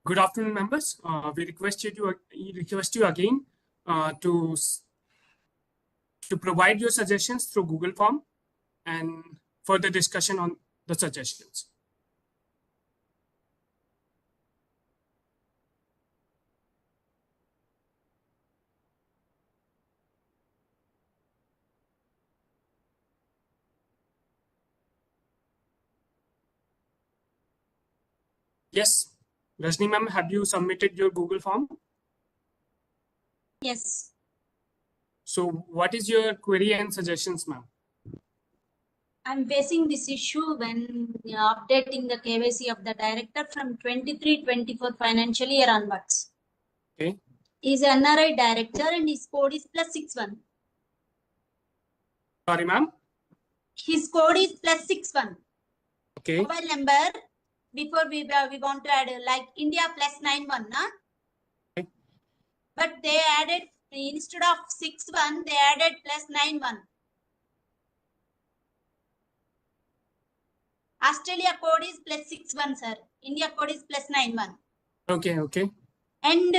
Good afternoon, members. We request you again to provide your suggestions through Google Form and further discussion on the suggestions. Yes, Rajni ma'am, have you submitted your Google Form? Yes. So what is your query and suggestions, ma'am? I'm facing this issue when updating the KYC of the director from 23-24 financial year onwards. Okay. He's an NRI director and his code is +61. Sorry, ma'am. His code is +61. Okay. Mobile number, before we want to add like India +91, na? Okay. But they added, instead of 61, they added +91. Australia code is +61, sir. India code is +91. Okay, okay. And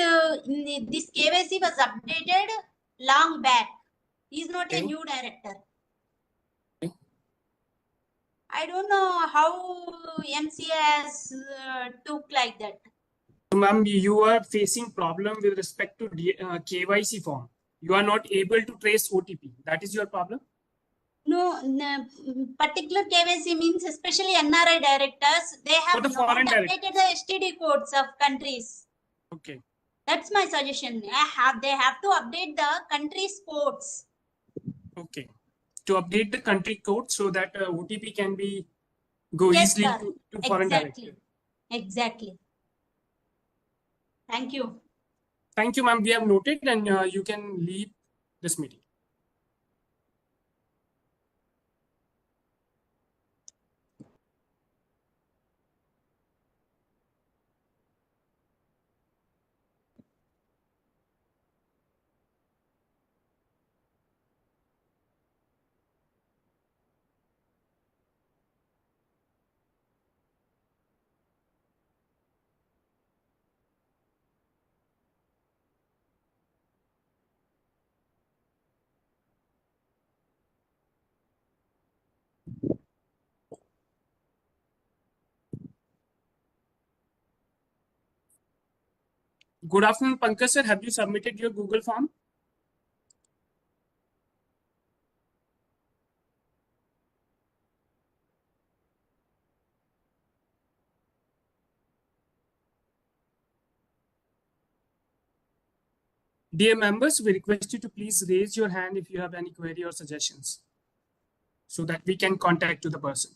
this KYC was updated long back. He is not a new director. Okay. I don't know how MCA has took like that. So, ma'am, you are facing problem with respect to KYC form. You are not able to trace OTP. That is your problem? No, particular KYC means especially NRI directors, they have not updated the STD codes of countries. Okay. That's my suggestion. They have to update the country's codes. Okay. To update the country code so that OTP can be go easily to foreign director. Exactly. Thank you. Thank you, ma'am. We have noted, and you can leave this meeting. Good afternoon, Pankaj sir. Have you submitted your Google form? Dear members, we request you to please raise your hand if you have any query or suggestions so that we can contact to the person.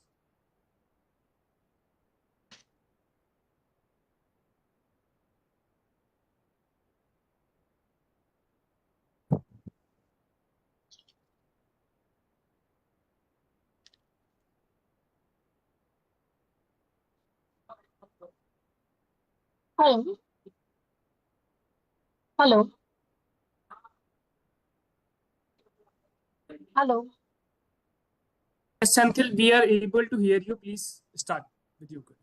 Hello. Hello. Hello. Yes, until we are able to hear you, please start with your query.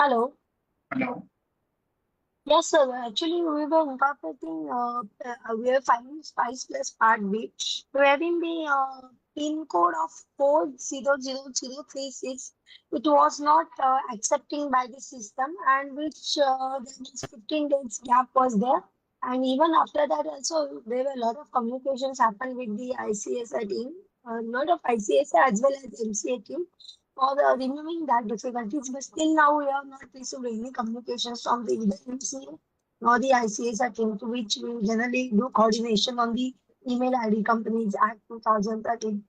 Hello. Hello. Yes, sir. Actually, we were incorporating, we are finding Spice Plus Part B, wherein the PIN code of 4000036, it was not accepting by the system, and which there was 15 days gap was there. And even after that, also, there were a lot of communications happened with the ICSI team, not of ICSI as well as MCA team, for removing that difficulties. But still now we have not received any communications from the either MCA nor the ICSI team, to which we generally do coordination on the email ID Companies Act 2013.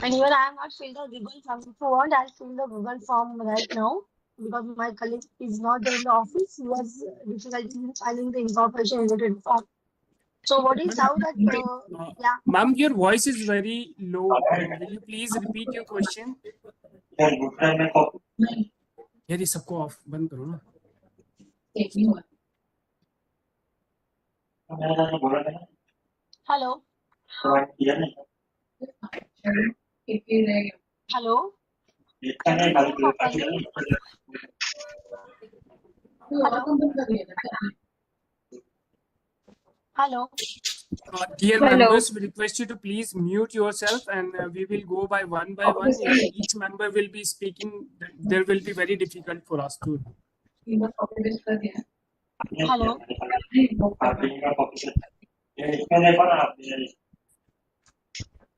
And even I have not filled the Google form. If you want, I'll fill the Google form right now because my colleague is not there in the office. He has difficulty in filing the incorporation related form. So what is how that? Yeah. Ma'am, your voice is very low. Will you please repeat your question? ये सबको of बंद करो ना. Hello. Hello. Can you hear me properly? Hello. Hello. Dear Hello. members, we request you to please mute yourself, and we will go by one. If each member will be speaking, there will be very difficult for us to. Hello.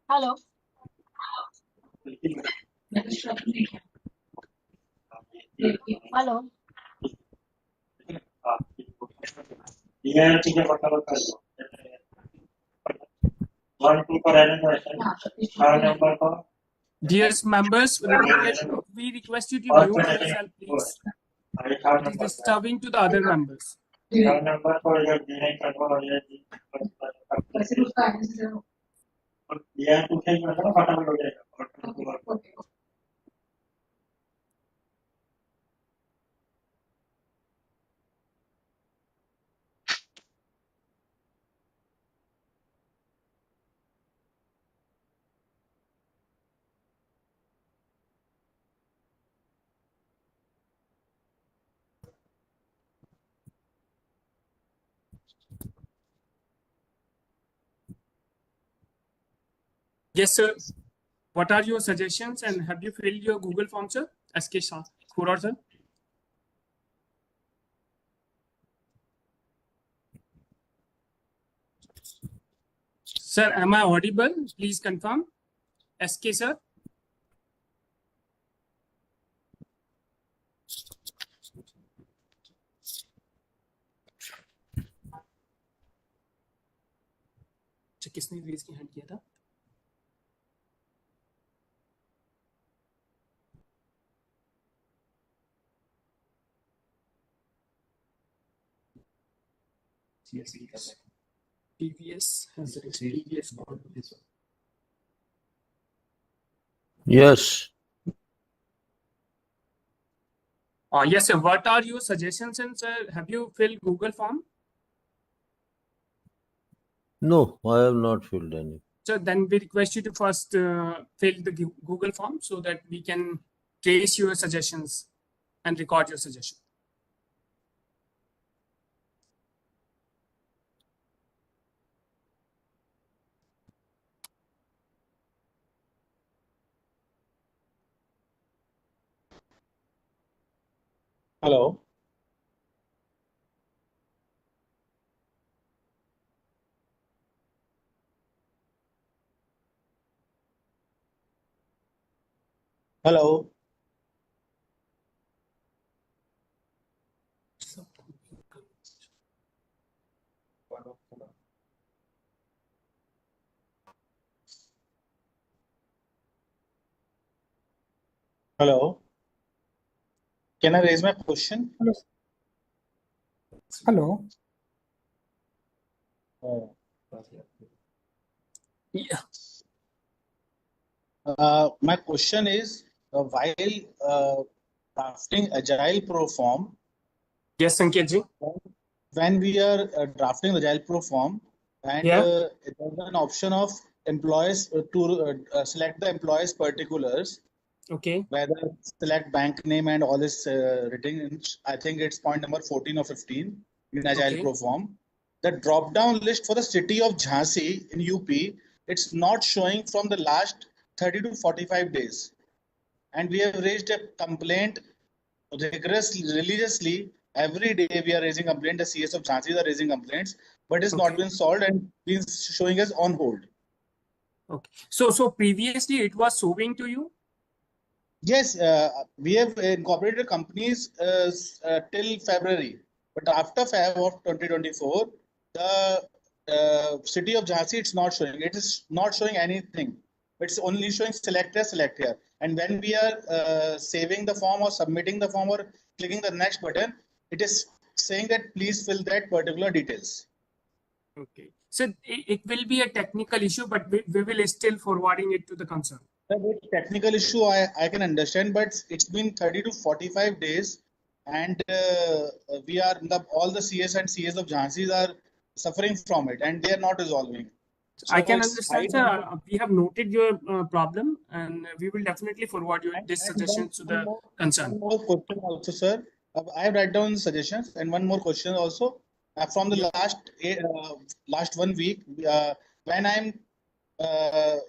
Hello. Hello. Dear members, we request you to mute yourself, please. It is disturbing to the other members. Yes, sir. What are your suggestions, and have you filled your Google form, sir? SK Khuror, sir. Sir, am I audible? Please confirm. SK, sir. किसने raise की hand किया था? Yes. TVS has the TVS called this one. Yes. Yes, sir. What are your suggestions, and sir, have you filled Google form? No, I have not filled any. So then we request you to first fill the Google form so that we can trace your suggestions and record your suggestion. Hello. Hello. Hello. Can I raise my question? Hello. Oh. Yeah. My question is, while drafting Agile Pro form, Yes, Sanket ji. when we are drafting the Agile Pro form, and there's an option of employees to select the employees particulars. Okay. Whether select bank name and all is written in, I think it's point number 14 or 15 in Agile Pro form. The drop down list for the city of Jhansi in UP, it's not showing from the last 30 to 45 days. And we have raised a complaint religiously. Every day we are raising complaint. The CS of Jhansi are raising complaints, but it's not been solved and been showing us on hold. Okay. So previously it was showing to you? Yes, we have incorporated companies till February, but after Feb of 2024, the city of Jhansi, it's not showing. It is not showing anything. It's only showing select here. And when we are saving the form or submitting the form or clicking the next button, it is saying that please fill that particular details. Okay. So it will be a technical issue, but we will still forwarding it to the concern. The technical issue I can understand, but it's been 30 to 45 days, and we are all the CS and CS of Jhansi are suffering from it, and they are not resolving. I can it's understand, hide sir. and We have noted your problem, and we will definitely forward your this and suggestion to the one concern. more question also, sir. I have write down suggestions and one more question also. From the last 1 week, when I'm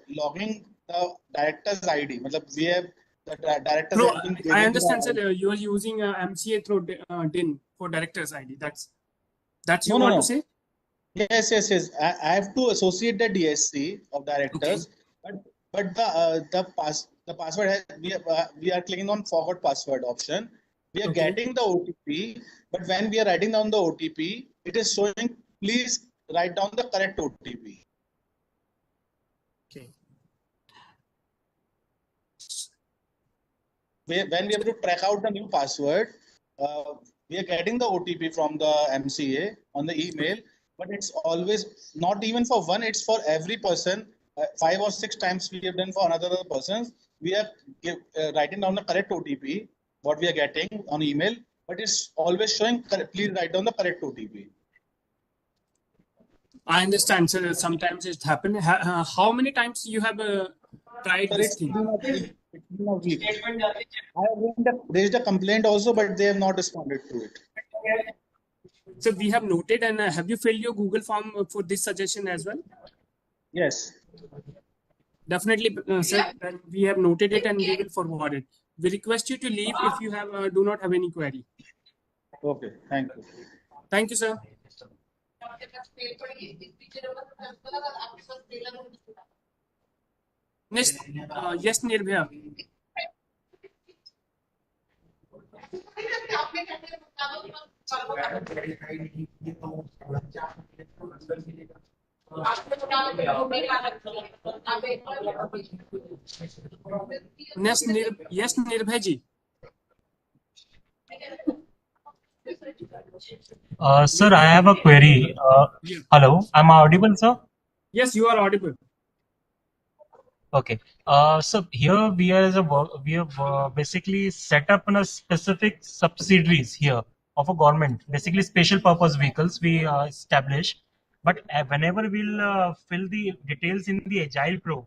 logging the director's ID, matlab we have the director's Through, ID been I given to understand, sir. the. You are using MCA through DIN for director's ID. That's you No, no, want to no. say? Yes. I have to associate the DSC of Okay. directors, but the password we are clicking on forward password option. We are Okay. getting the OTP, but when we are writing down the OTP, it is showing please write down the correct OTP. Okay. When we have to track out the new password, we are getting the OTP from the MCA on the email, but it's always not even for one, it's for every person. 5 or 6 times we have done for another persons. We are writing down the correct OTP, what we are getting on email, but it's always showing please write down the correct OTP. I understand, sir. Sometimes it happens. How many times you have tried Sir, this it's thing? been a week. It's been a week. I have raised a complaint also, but they have not responded to it. So we have noted, and have you filled your Google form for this suggestion as well? Yes. Definitely, sir. Then we have noted it, and we will forward it. We request you to leave if you have do not have any query. Okay. Thank you. Thank you, sir. Next, yes, Nirbhaya. Yes, Nirbhaya ji. Sir, I have a query. Yeah. Hello, am I audible, sir? Yes, you are audible. Okay. So here we have basically set up in a specific subsidiaries here of a government, basically special purpose vehicles we establish. But whenever we'll fill the details in the Agile Pro,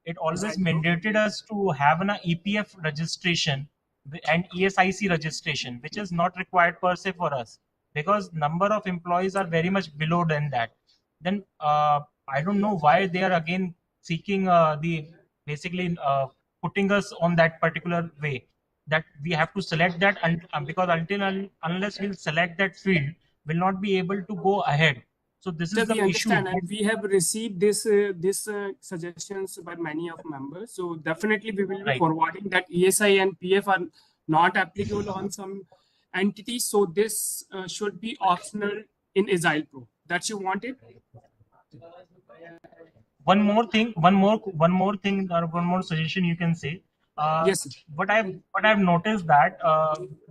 it always mandated us to have an EPF registration and ESIC registration, which is not required per se for us because number of employees are very much below than that. Then I don't know why they are again seeking the basically putting us on that particular way that we have to select that and because unless we'll select that field, we'll not be able to go ahead. So this So is the we issue. understand, and we have received this suggestions by many of members. So definitely we will be Right. forwarding that ESI and PF are not applicable on some entities. So this should be optional in Agile Pro. That you wanted? One more thing, or one more suggestion you can say. Yes, sir. What I've noticed that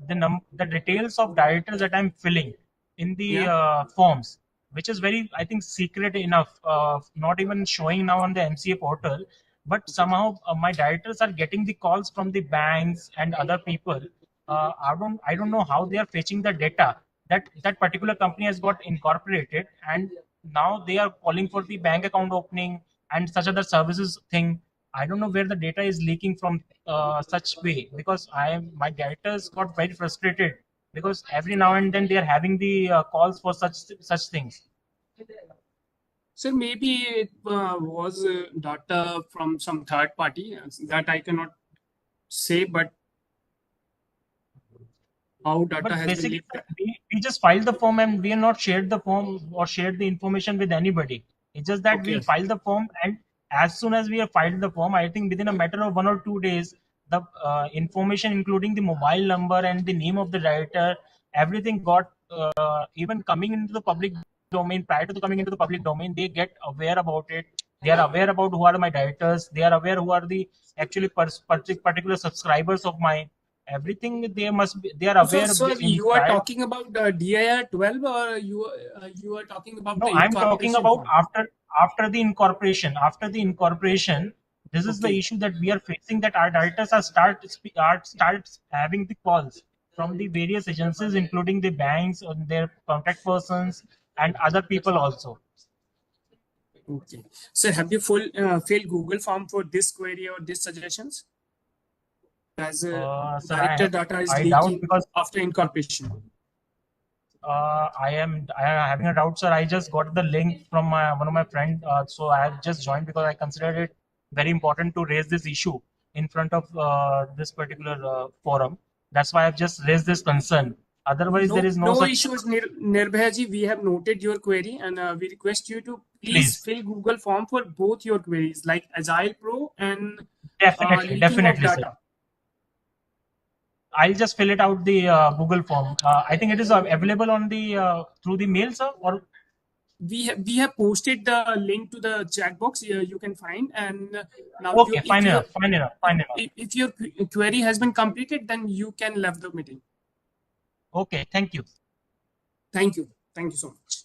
the details of directors that I'm filling in the Yeah. forms, which is very I think secret enough, not even showing now on the MCA portal, but somehow my directors are getting the calls from the banks and other people. I don't know how they are fetching the data that particular company has got incorporated and now they are calling for the bank account opening and such other services thing. I don't know where the data is leaking from such way because my directors got very frustrated because every now and then they are having the calls for such things. So maybe it was data from some third party that I cannot say, but how data But has been basically, leaked. we just filed the form and we are not shared the form or shared the information with anybody. It's just that Okay. we'll file the form and as soon as we have filed the form, I think within a matter of 1 or 2 days, the information including the mobile number and the name of the director, everything got even coming into the public domain. Prior to the coming into the public domain, they get aware about it. They are aware about who are my directors. They are aware who are the actually particular subscribers of mine. Everything they are aware of So in you are prior. talking about DIR 12 or you are talking about No, the I'm talking incorporation about form? after the incorporation. After the incorporation, this is the Okay. issue that we are facing. That our directors are start having the calls from the various agencies, including the banks and their contact persons and other people also. Okay. So have you filled Google form for this query or these suggestions? As Sir, director data is I doubt leaking because after incorporation. I am having a doubt, sir. I just got the link from one of my friend, so I have just joined because I considered it very important to raise this issue in front of this particular forum. That's why I've just raised this concern. Otherwise, there is no No such. issues, Nirbhaya ji. We have noted your query and we request you to please fill Google form for both your queries like Agile Pro and leaking Definitely, of sir. data. I'll just fill it out the Google form. I think it is available on the through the mail, sir. Or We have posted the link to the chat box here you can find, and now okay, fine enough. if your query has been completed, then you can leave the meeting. Okay, thank you. Thank you so much.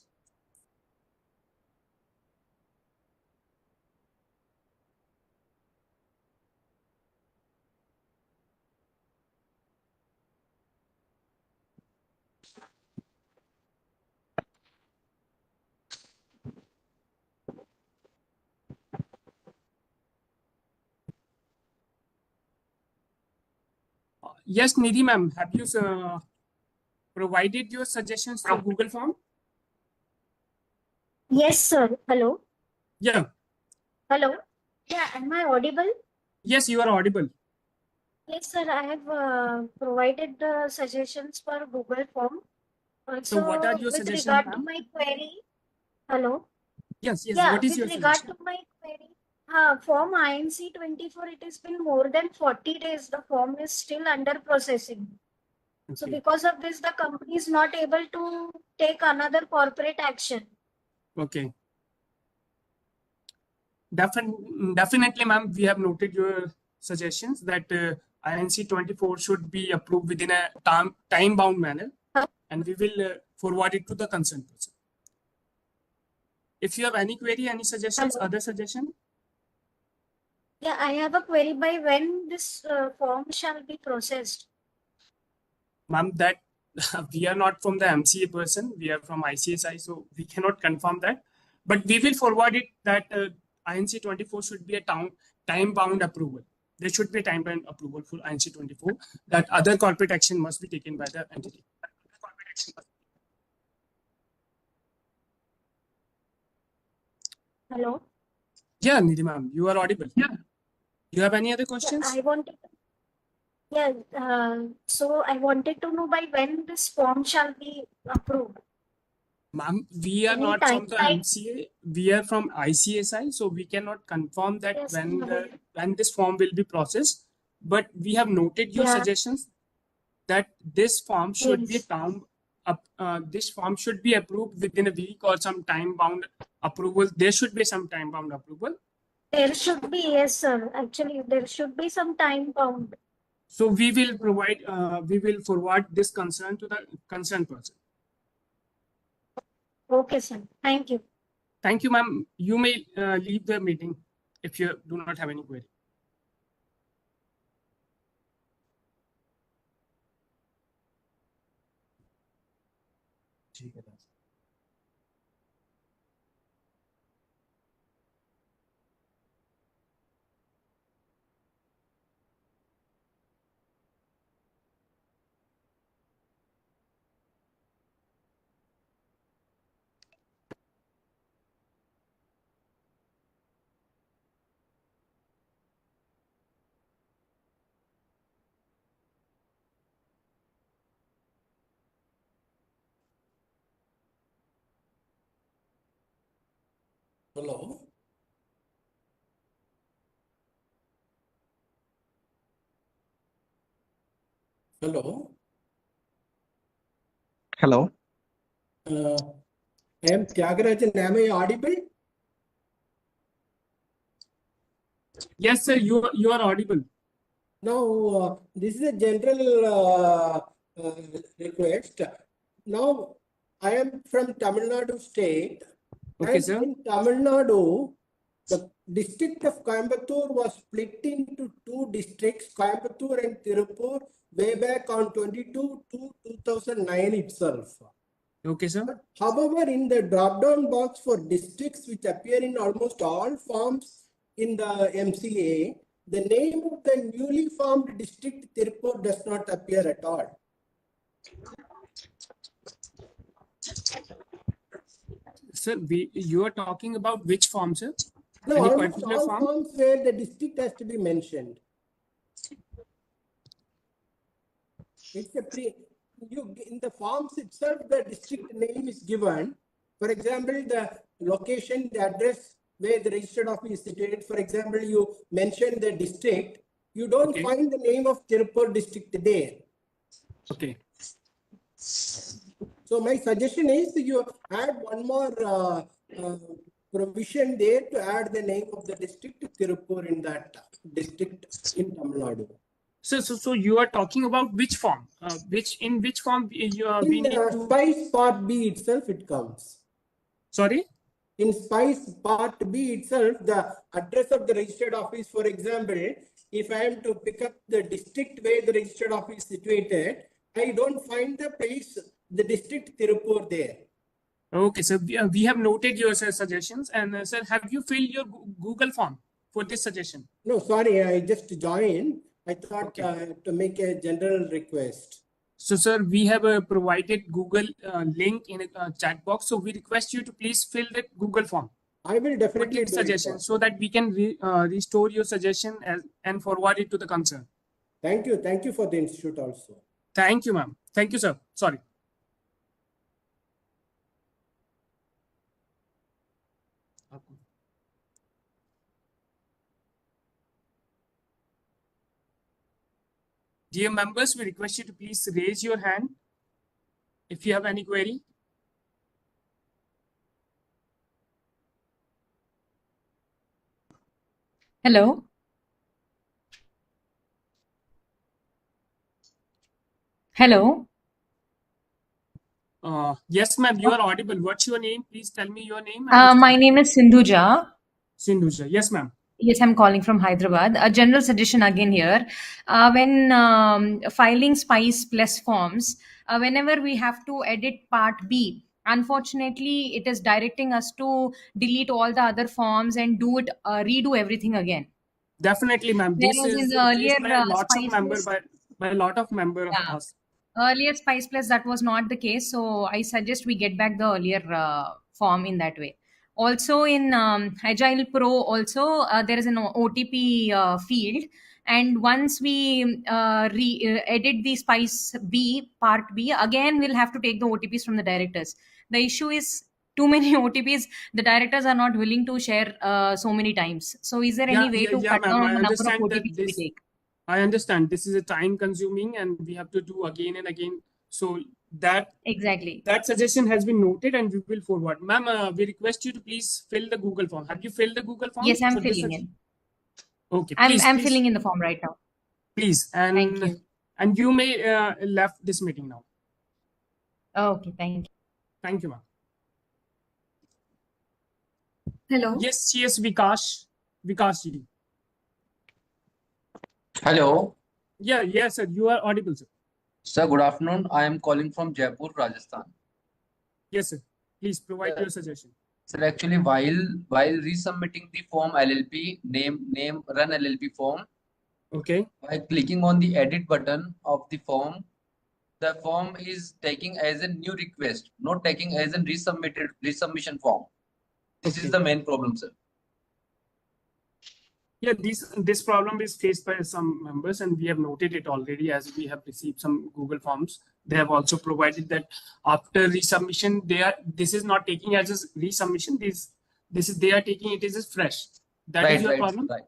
Yes, Nidhi ma'am, have you provided your suggestions through Google form? Yes, sir. Hello. Yeah. Hello. Yeah, am I audible? Yes, you are audible. Yes, sir. I have provided the suggestions for Google form. Also, So what are your with suggestions, regard to ma'am? my query. Hello. Yes. Yeah, What is with your regard suggestion? to my query, form INC 24, it has been more than 40 days. The form is still under processing. Okay. So because of this, the company is not able to take another corporate action. Okay. Definitely, ma'am. We have noted your suggestions that INC 24 should be approved within a time-bound manner, and we will forward it to the concerned person. If you have any query, any suggestions, other suggestion? Yeah, I have a query by when this form shall be processed. Ma'am, that we are not from the MCA person, we are from ICSI, so we cannot confirm that. But we will forward it that INC 24 should be a time-bound approval. There should be a time-bound approval for INC 24 that other corporate action must be taken by the entity. Hello. Yeah, Nidhi ma'am, you are audible. Yeah. You have any other questions? I wanted. Yeah. So I wanted to know by when this form shall be approved. Ma'am, we are not from the MCA. We are from ICSI, so we cannot confirm that when this form will be processed. But we have noted your suggestions that this form should be this form should be approved within a week or some time-bound approval. There should be some time-bound approval. There should be, yes, sir. Actually, there should be some time bound. So we will provide. We will forward this concern to the concerned person. Okay, sir. Thank you. Thank you, ma'am. You may leave the meeting if you do not have any query. Hello. Hello. Hello. I am Tyagarajan. Am I audible? Yes, sir. You are audible. Now, this is a general request. Now, I am from Tamil Nadu state. Okay, and sir. In Tamil Nadu, the district of Coimbatore was split into two districts, Coimbatore and Tirupur, way back on 22 to 2009 itself. Okay, sir. But however, in the drop-down box for districts which appear in almost all forms in the MCA, the name of the newly formed district Tirupur does not appear at all. Sir, you are talking about which form, sir? No, Any almost particular all form? forms where the district has to be mentioned. It's a in the forms itself, the district name is given. For example, the location, the address where the registered office is situated. For example, you mention the district. You don't Okay. find the name of Tirupur district there. Okay. So my suggestion is you add one more provision there to add the name of the district Tirupur in that district in Tamil Nadu. So you are talking about which form? In which form we need to? Spice Part B itself it comes. Sorry? In Spice Part B itself, the address of the registered office, for example, if I am to pick up the district where the registered office is situated, I don't find the place, the district Tirupur there. Okay, so we have noted your suggestions. And sir, have you filled your Google form for this suggestion? No, sorry, I just joined. I thought Okay. to make a general request. So, sir, we have provided Google link in a chat box. So we request you to please fill that Google form. I will For definitely this do it, suggestion, sir. so that we can restore your suggestion and forward it to the concern. Thank you. Thank you for the institute also. Thank you, ma'am. Thank you, sir. Sorry. Dear members, we request you to please raise your hand if you have any query. Hello. Hello. Yes, ma'am, you are audible. What's your name? Please tell me your name. My name is Sindhuja. Sindhuja. Yes, ma'am. Yes, I'm calling from Hyderabad. A general suggestion again here. When filing Spice Plus forms, whenever we have to edit Part B, unfortunately, it is directing us to delete all the other forms and do it, redo everything again. Definitely, ma'am. This Whereas in is the earlier faced by lots of Spice members, Plus, by a lot of members of yeah. us. Earlier Spice Plus, that was not the case. So I suggest we get back the earlier form in that way. Also in Agile Pro, also there is an OTP field. And once we edit the Spice B, Part B, again we'll have to take the OTPs from the directors. The issue is too many OTPs. The directors are not willing to share so many times. So is there any way to cut ma'am. down I on the number of understand that OTPs we take? I understand this is a time consuming and we have to do again and again. So that Exactly. that suggestion has been noted and we will forward. Ma'am, we request you to please fill the Google form. Have you filled the Google form? Yes, I'm for this filling in. Okay, I'm please. filling in the form right now. Please, Thank you. and you may left this meeting now. Okay, thank you. Thank you, ma'am. Hello. Yes, Vikash ji. Hello. Yes, sir. You are audible, sir. Sir, good afternoon. I am calling from Jaipur, Rajasthan. Yes, sir. Please provide your suggestion. Sir, actually, while resubmitting the form LLP, name run LLP form, okay, by clicking on the edit button of the form is taking as a new request, not taking as a resubmission form. This is the main problem, sir. Yeah, this problem is faced by some members and we have noted it already as we have received some Google forms. They have also provided that after resubmission, this is not taking as a resubmission. They are taking it as fresh. That is your problem? Right.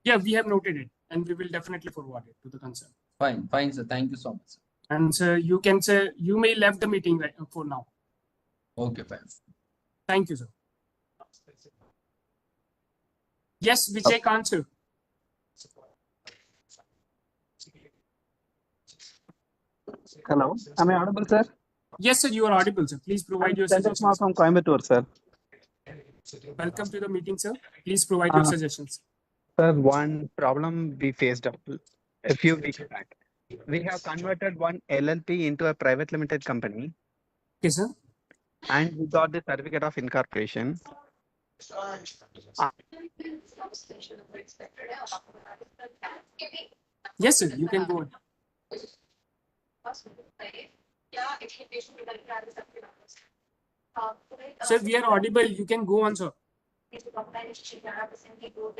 Yeah, we have noted it and we will definitely forward it to the concern. Fine, sir. Thank you so much, sir. And sir, you may left the meeting right for now. Okay, fine. Thank you, sir. Yes, Vijay Kant, sir. Hello, am I audible, sir? Yes, sir, you are audible, sir. Please provide your suggestions. suggestions. From Coimbatore, sir. Welcome to the meeting, sir. Please provide your suggestions. Sir, one problem we faced a few weeks back. We have converted one LLP into a private limited company. Okay, sir. And we got the certificate of incorporation. Yes, sir. You can go on. Sir, we are audible. You can go on, sir. Hello, sir.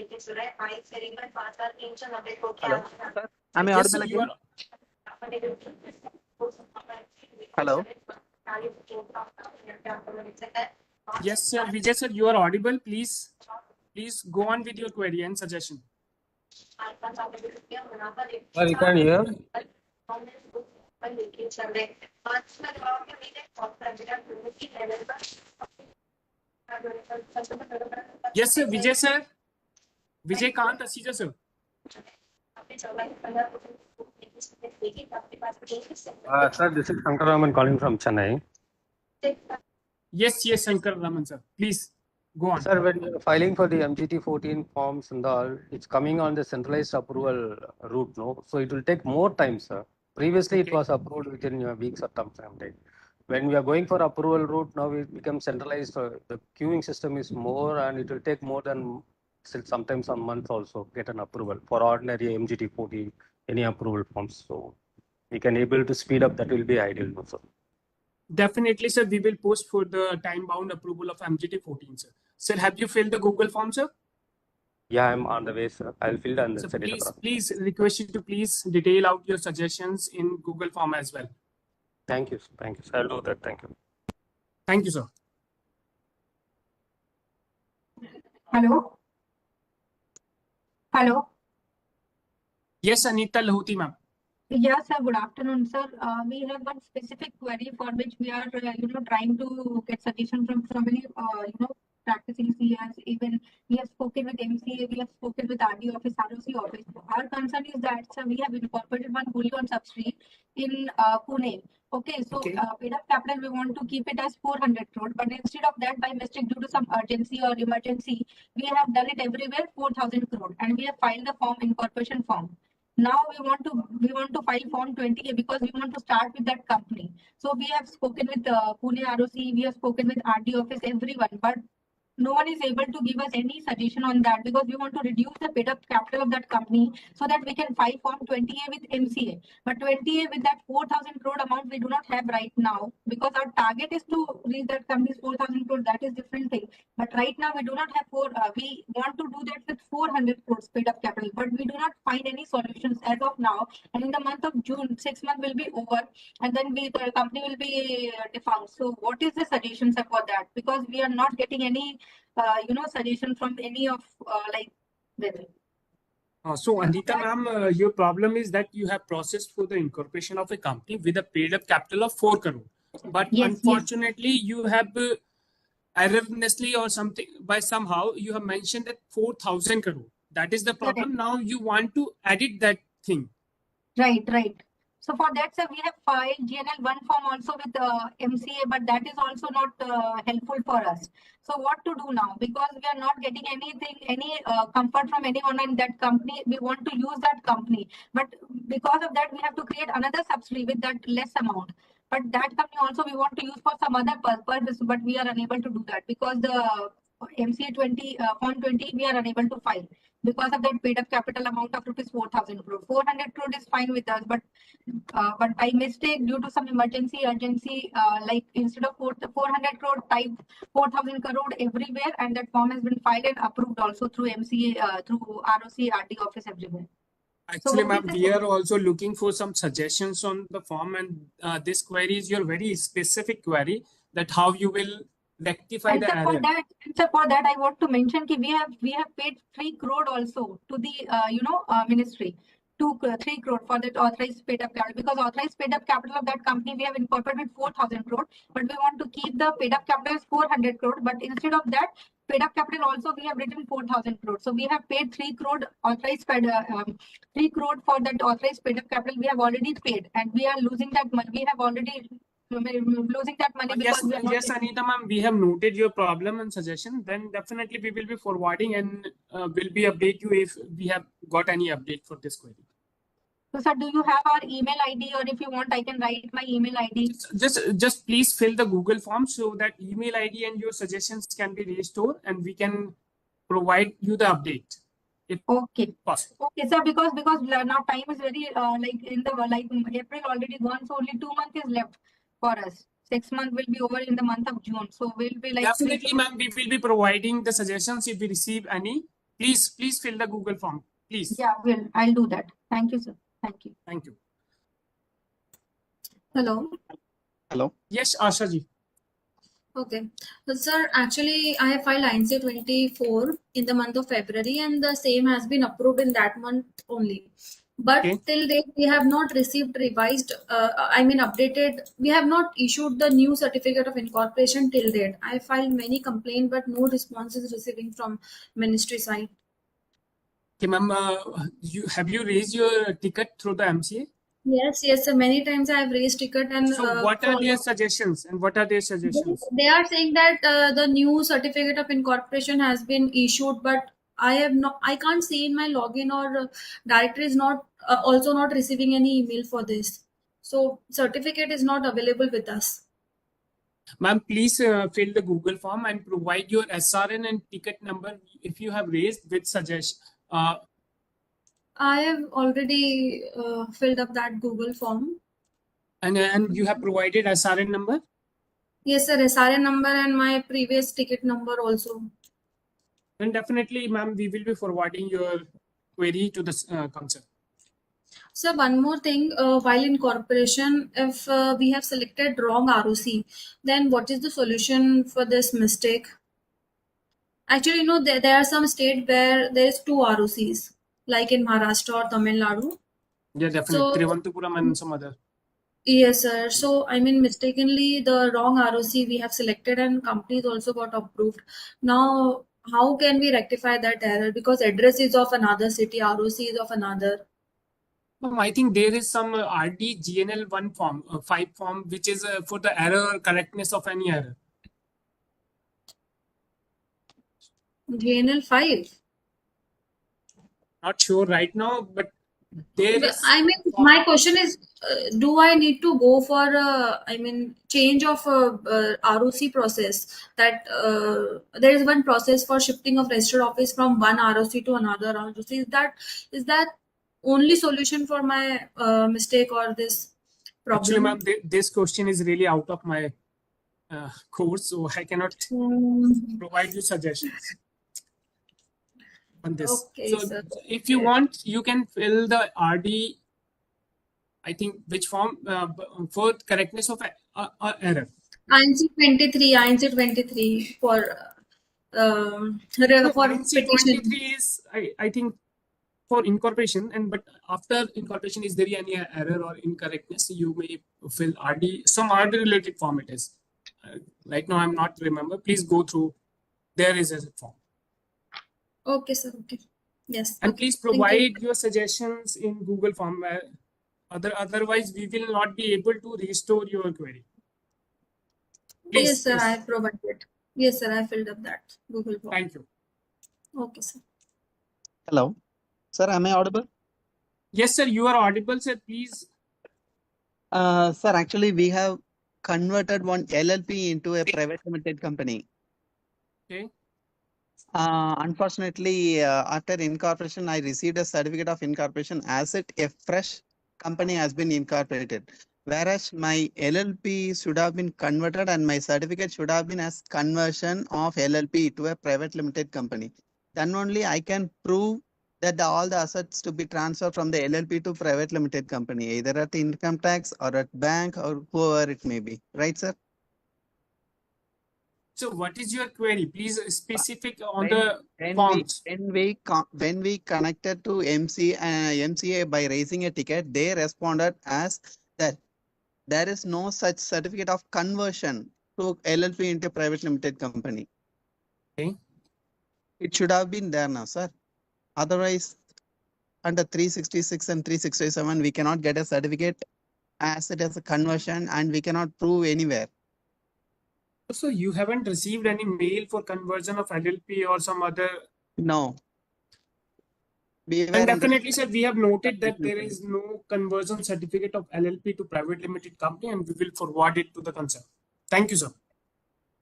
Am I Yes, sir. audible You again? are. Hello. Yes, sir. Vijay, sir, you are audible. Please go on with your query and suggestion. Sir, you can hear? Yes, sir. Vijay, sir. Vijay Kant, Asija, sir. Sir, this is Shankar Raman calling from Chennai. Yes, Shankar Raman, sir. Please go on. Sir, when you're filing for the MGT 14 forms and all, it's coming on the centralized approval route, no? So it will take more time, sir. Previously, it was approved within weeks or something. When we are going for approval route, now it becomes centralized. The queuing system is more, and it will take more than sometimes a month also get an approval for ordinary MGT 14, any approval forms. So we can able to speed up. That will be ideal, no, sir. Definitely, sir. We will post for the time-bound approval of MGT 14, sir. Sir, have you filled the Google form, sir? Yeah, I'm on the way, sir. I'll fill and So send it across. please request you to please detail out your suggestions in Google form as well. Thank you, sir. Thank you, sir. I'll do that. Thank you. Thank you, sir. Hello. Hello. Yes, Anita Lahuti, ma'am. Yes, sir. Good afternoon, sir. We have one specific query for which we are, trying to get suggestion from so many, practicing CS. Even we have spoken with MCA, we have spoken with RD office, ROC office. Our concern is that, sir, we have incorporated one fully on subsidiary in Pune. Okay, so paid up capital, we want to keep it as 400 crore, but instead of that, by mistake, due to some urgency or emergency, we have done it everywhere 4,000 crore, and we have filed the form, incorporation form. Now we want to file form 20A because we want to start with that company. So we have spoken with Pune ROC, we have spoken with RD office, everyone, but no one is able to give us any suggestion on that because we want to reduce the paid up capital of that company so that we can file form 20A with MCA. But 20A with that 4,000 crore amount we do not have right now because our target is to reach that company's 4,000 crore. That is different thing. But right now we do not have we want to do that with 400 crores paid up capital, but we do not find any solutions as of now. And in the month of June, 6 months will be over, and then the company will be defunct. So what is the suggestions about that? Because we are not getting any suggestion from any of them. So Anita ma'am, your problem is that you have processed for the incorporation of a company with a paid up capital of 4 crore. But unfortunately, you have erroneously or something by somehow you have mentioned that 4,000 crore. That is the problem. Now you want to edit that thing. Right. So for that, sir, we have filed GNL1 form also with MCA, but that is also not helpful for us. So what to do now? Because we are not getting any comfort from anyone in that company. We want to use that company, but because of that, we have to create another subsidiary with that less amount. But that company also we want to use for some other purpose, but we are unable to do that because the MCA 20 form 20 we are unable to file because of that paid up capital amount of rupees 4,000 crore. 400 crore is fine with us, but by mistake due to some urgency, like instead of 400 crore, type 4,000 crore everywhere, and that form has been filed and approved also through MCA, through ROC, RD office everywhere. Actually, ma'am, we are also looking for some suggestions on the form, and this query is your very specific query that how you will rectify the error. For that, I want to mention that we have paid 3 crore also to the ministry. 3 crore for that authorized paid up capital, because authorized paid up capital of that company we have incorporated 4,000 crore, but we want to keep the paid up capital as 400 crore. But instead of that, paid up capital also we have written 4,000 crore. So we have paid 3 crore authorized 3 crore for that authorized paid up capital we have already paid, and we are losing that money. We have already losing that money because yes, Anita ma'am, we have noted your problem and suggestion. Then definitely we will be forwarding and will be update you if we have got any update for this query. So, sir, do you have our email ID, or if you want, I can write my email ID. Just please fill the Google form so that email ID and your suggestions can be restored, and we can provide you the update. If Okay. possible. Okay, sir, because now time is very like in the like April already gone, so only 2 months is left for us. 6 months will be over in the month of June, so we'll be like Definitely, ma'am, we will be providing the suggestions if we receive any. Please fill the Google form, please. Yeah, I'll do that. Thank you, sir. Thank you. Thank you. Hello. Hello. Yes, Asha ji. Okay. So, sir, actually, I have filed INC 24 in the month of February, and the same has been approved in that month only. But till date, we have not received revised, updated. We have not issued the new certificate of incorporation till date. I filed many complaints, but no response is receiving from ministry side. Okay, ma'am, have you raised your ticket through the MCA? Yes, sir. Many times I have raised ticket and. So what are their suggestions and what are their suggestions? They are saying that the new certificate of incorporation has been issued, but I can't see in my login or directory is not also not receiving any email for this. So certificate is not available with us. Ma'am, please fill the Google form and provide your SRN and ticket number if you have raised with suggestion. I have already filled up that Google form. And you have provided SRN number? Yes, sir. SRN number and my previous ticket number also. Then definitely, ma'am, we will be forwarding your query to the concern. So one more thing, while in corporation, if we have selected wrong ROC, then what is the solution for this mistake? Actually, there are some states where there is 2 ROCs, like in Maharashtra or Tamil Nadu. Yeah, definitely. So, Trivandrum and some other. Yes, sir. So, mistakenly the wrong ROC we have selected and companies also got approved. Now, how can we rectify that error? Because address is of another city, ROC is of another. I think there is some RD GNL 1 form, 5 form, which is for the error or correctness of any error. GNL 5? Not sure right now, but there is. My question is, do I need to go for change of ROC process? That there is one process for shifting of registered office from one ROC to another ROC. Is that only solution for my mistake or this problem? Actually, ma'am, this question is really out of my course, so I cannot provide you suggestions on this. Okay, so sir. If you want, you can fill the RD, I think, which form for correctness of error. INC 23 for INC petition. 23 is, I think, for incorporation, but after incorporation, is there any error or incorrectness, you may fill RD, some RD related form it is. Right now, I'm not remember. Please go through. There is a form. Okay, sir. Okay. Yes. And okay. please provide your suggestions in Google form. Otherwise, we will not be able to restore your query. Please, yes, sir. please. I provided. Yes, sir. I filled up that Google form. Thank you. Okay, sir. Hello. Sir, am I audible? Yes, sir. You are audible, sir. Please. Sir, actually, we have converted one LLP into a private limited company. Okay. Unfortunately, after incorporation, I received a certificate of incorporation as a fresh company has been incorporated. Whereas my LLP should have been converted and my certificate should have been as conversion of LLP to a private limited company. Then only I can prove that all the assets to be transferred from the LLP to private limited company, either at income tax or at bank or whoever it may be. Right, sir? So what is your query? Please specific on the forms. When we connected to MCA by raising a ticket, they responded as that there is no such certificate of conversion to LLP into private limited company. Okay. It should have been there now, sir. Otherwise, under 366 and 367, we cannot get a certificate as it is a conversion and we cannot prove anywhere. So you haven't received any mail for conversion of LLP or some other? No. Be aware And in the definitely, sir, we have noted that there is no conversion certificate of LLP to private limited company, and we will forward it to the concern. Thank you, sir.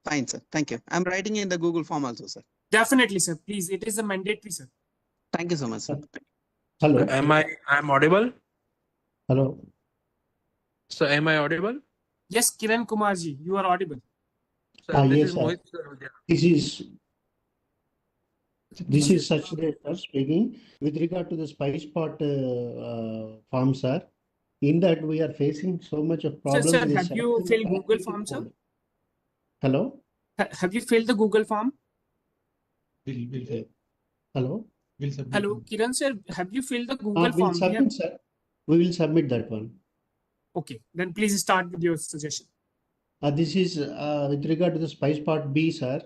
Fine, sir. Thank you. I'm writing in the Google form also, sir. Definitely, sir. Please, it is a mandatory, sir. Thank you so much, sir. Hello. I'm audible? Hello. So am I audible? Yes, Kiran Kumarji, you are audible. Sir, this Yes, is sir. Mohit Saroja. This is Sachin speaking. With regard to the spice pot farm, sir, in that we are facing so much of Sir, problems sir, with have you selecting filled the Google activity form, sir? code. Hello? Have you filled the Google form? Hello? Hello, Kiran, sir, have you filled the Google We'll form? We have... submit, sir. We will submit that one. Okay, then please start with your suggestion. This is with regard to the spice part B, sir.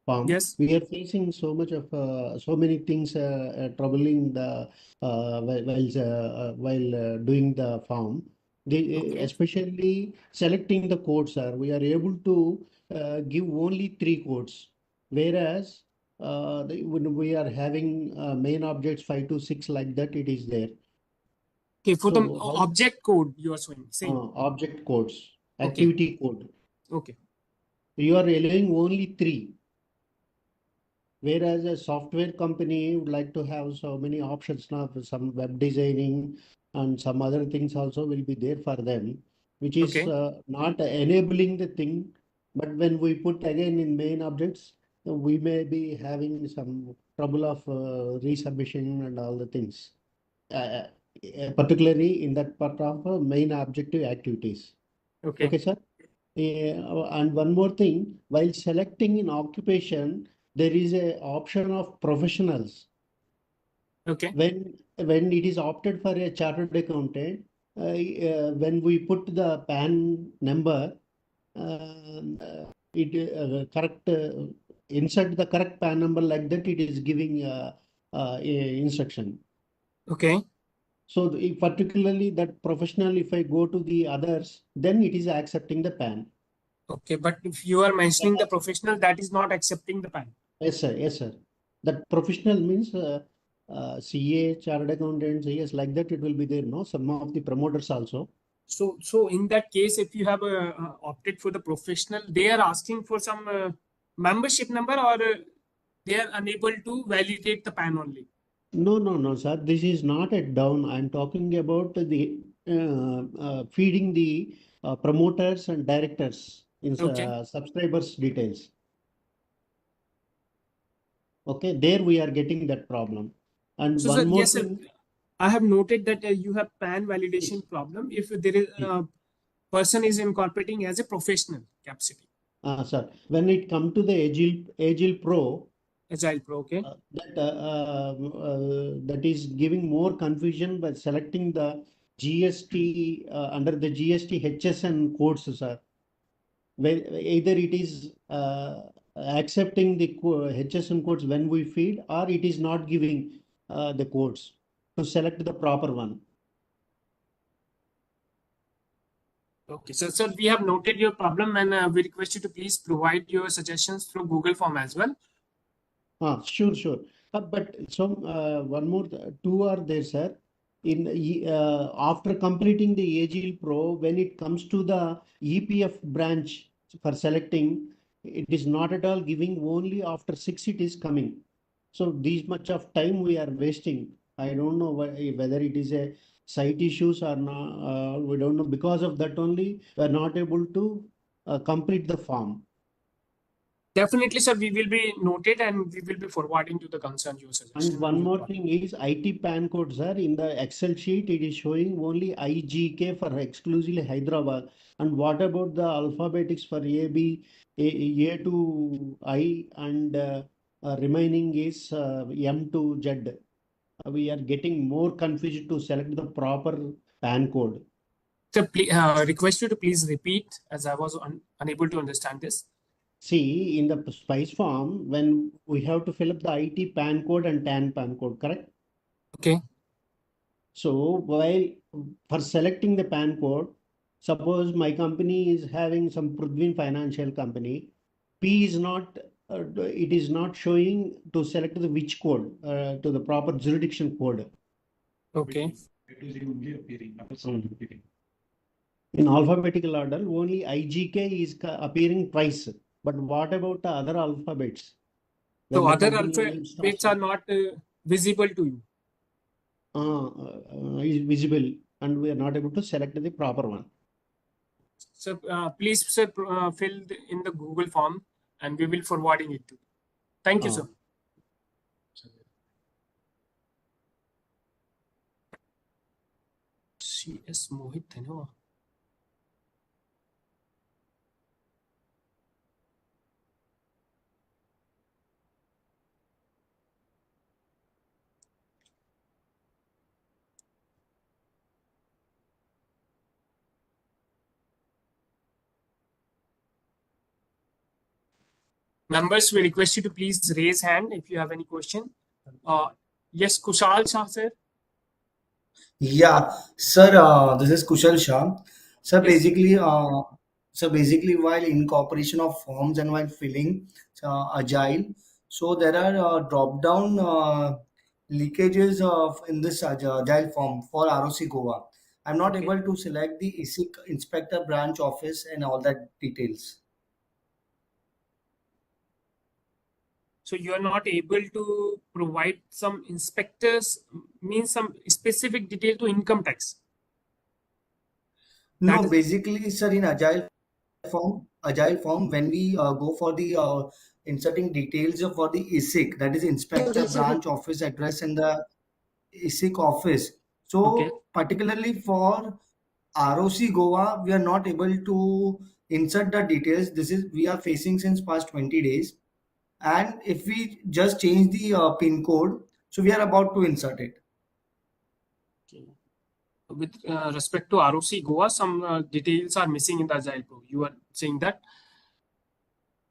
Farm. Yes. We are facing so much of so many things troubling the while doing the farm. Especially selecting the codes, sir. We are able to give only 3 codes, whereas when we are having main objects 5 to 6 like that, it is there. Okay, for So the object code you are saying. Object codes, Okay. activity code. Okay. You are allowing only 3. Whereas a software company would like to have so many options now, for some web designing and some other things also will be there for them, which is not enabling the thing. But when we put again in main objects, we may be having some trouble of resubmission and all the things, particularly in that part of main objective activities. Okay. Okay, sir. And one more thing, while selecting in occupation, there is a option of professionals. Okay. When it is opted for a chartered accountant, when we put the PAN number, insert the correct PAN number like that, it is giving instruction. Okay. So particularly that professional, if I go to the others, then it is accepting the PAN. Okay, but if you are mentioning the professional, that is not accepting the PAN. Yes, sir. Yes, sir. That professional means CA, chartered accountants, yes, like that it will be there, no? Some of the promoters also. So in that case, if you have opted for the professional, they are asking for some membership number, or they are unable to validate the PAN only. No, sir. This is not a down. I'm talking about the feeding the promoters and directors in subscribers details. Okay, there we are getting that problem. And So, one sir, more yes, thing. sir. I have noted that you have PAN validation problem if there is a person is incorporating as a professional capacity. Sir, when it come to the Agile Pro, okay. That is giving more confusion by selecting the GST under the GST HSN codes, sir. Where either it is accepting the HSN codes when we feed, or it is not giving the codes to select the proper one. Okay, so sir, we have noted your problem, and we request you to please provide your suggestions through Google form as well. Sure. But so one more, 2 are there, sir. In after completing the Agile Pro, when it comes to the EPF branch for selecting, it is not at all giving, only after 6 it is coming. So this much of time we are wasting. I don't know whether it is a site issues or not. We don't know. Because of that only, we are not able to complete the form. Definitely, sir, we will be noted and we will be forwarding to the concerned user. And one more thing is IT PAN code, sir. In the Excel sheet, it is showing only IGK for exclusively Hyderabad. And what about the alphabetics for A to I, and remaining is M to Z? We are getting more confused to select the proper PAN code. So please, request you to please repeat, as I was unable to understand this. See, in the spice form, when we have to fill up the IT PAN code and TAN PAN code, correct? Okay. So while for selecting the PAN code, suppose my company is having some Prudvin financial company, P is not it is not showing to select the which code, to the proper jurisdiction code. Okay. In alphabetical order, only IGK is appearing twice. But what about the other alphabets? So When the other company name starts alphabets are not visible to you. is visible, and we are not able to select the proper one. So please, sir, fill in the Google form, and we will forwarding it to you. Thank you, sir. CS Mohit है ना वो? Members, we request you to please raise hand if you have any question. Yes, Kushal Shah, sir. Yeah, sir, this is Kushal Shah. Sir, Yes. basically, while incorporation of forms and while filling agile, so there are drop-down leakages in this agile form for ROC Goa. I'm not Okay. able to select the ISIC inspector branch office and all that details. So you are not able to provide some inspectors, means some specific detail to income tax. No, That is basically, sir, in agile form, when we go for the inserting details for the ISIC, that is inspector branch office address in the ISIC office. So okay. particularly for ROC Goa, we are not able to insert the details. This is we are facing since past 20 days. And if we just change the pin code, so we are about to insert it. Okay. With respect to ROC Goa, some details are missing in the Agile Pro. You are saying that?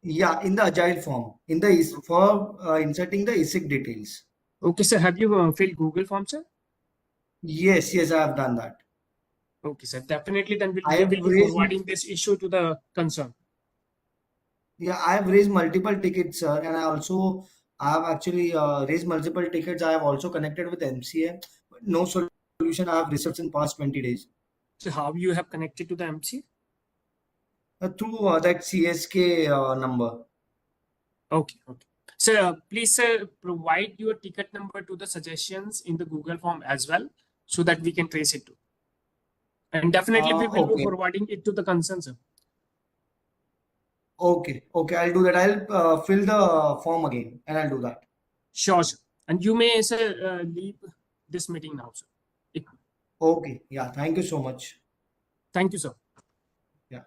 Yeah, in the agile form, in the for inserting the ISIC details. Okay, sir. Have you filled Google Form, sir? Yes, I have done that. Okay, sir. Definitely, then we I will have be raised, forwarding this issue to the concern. yeah, I have raised multiple tickets, sir, and I have actually raised multiple tickets. I have also connected with MCA, but no solution I have received in past 20 days. So how you have connected to the MC? Through that CSK number. Okay, okay. So please, sir, provide your ticket number to the suggestions in the Google form as well, so that we can trace it too. And definitely we will be Okay. forwarding it to the concern, sir. Okay, I'll do that. I'll fill the form again, and I'll do that. Sure, sir. And you may, sir, leave this meeting now, sir. Okay, yeah. Thank you so much. Thank you, sir. Yeah.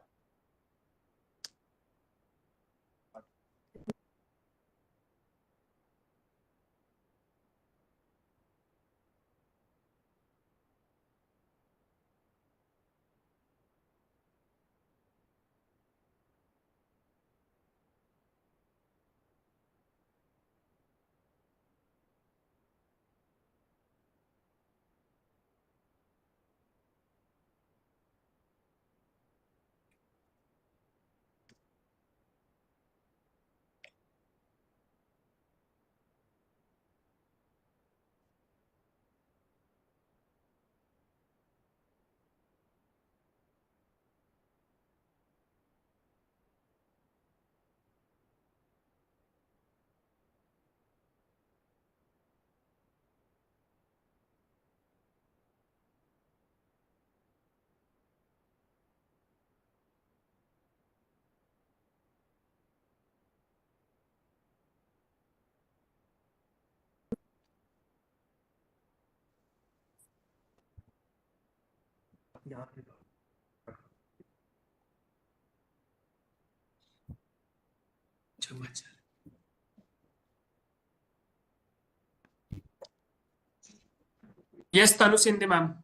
Yes, Tanu Sindhi, ma'am.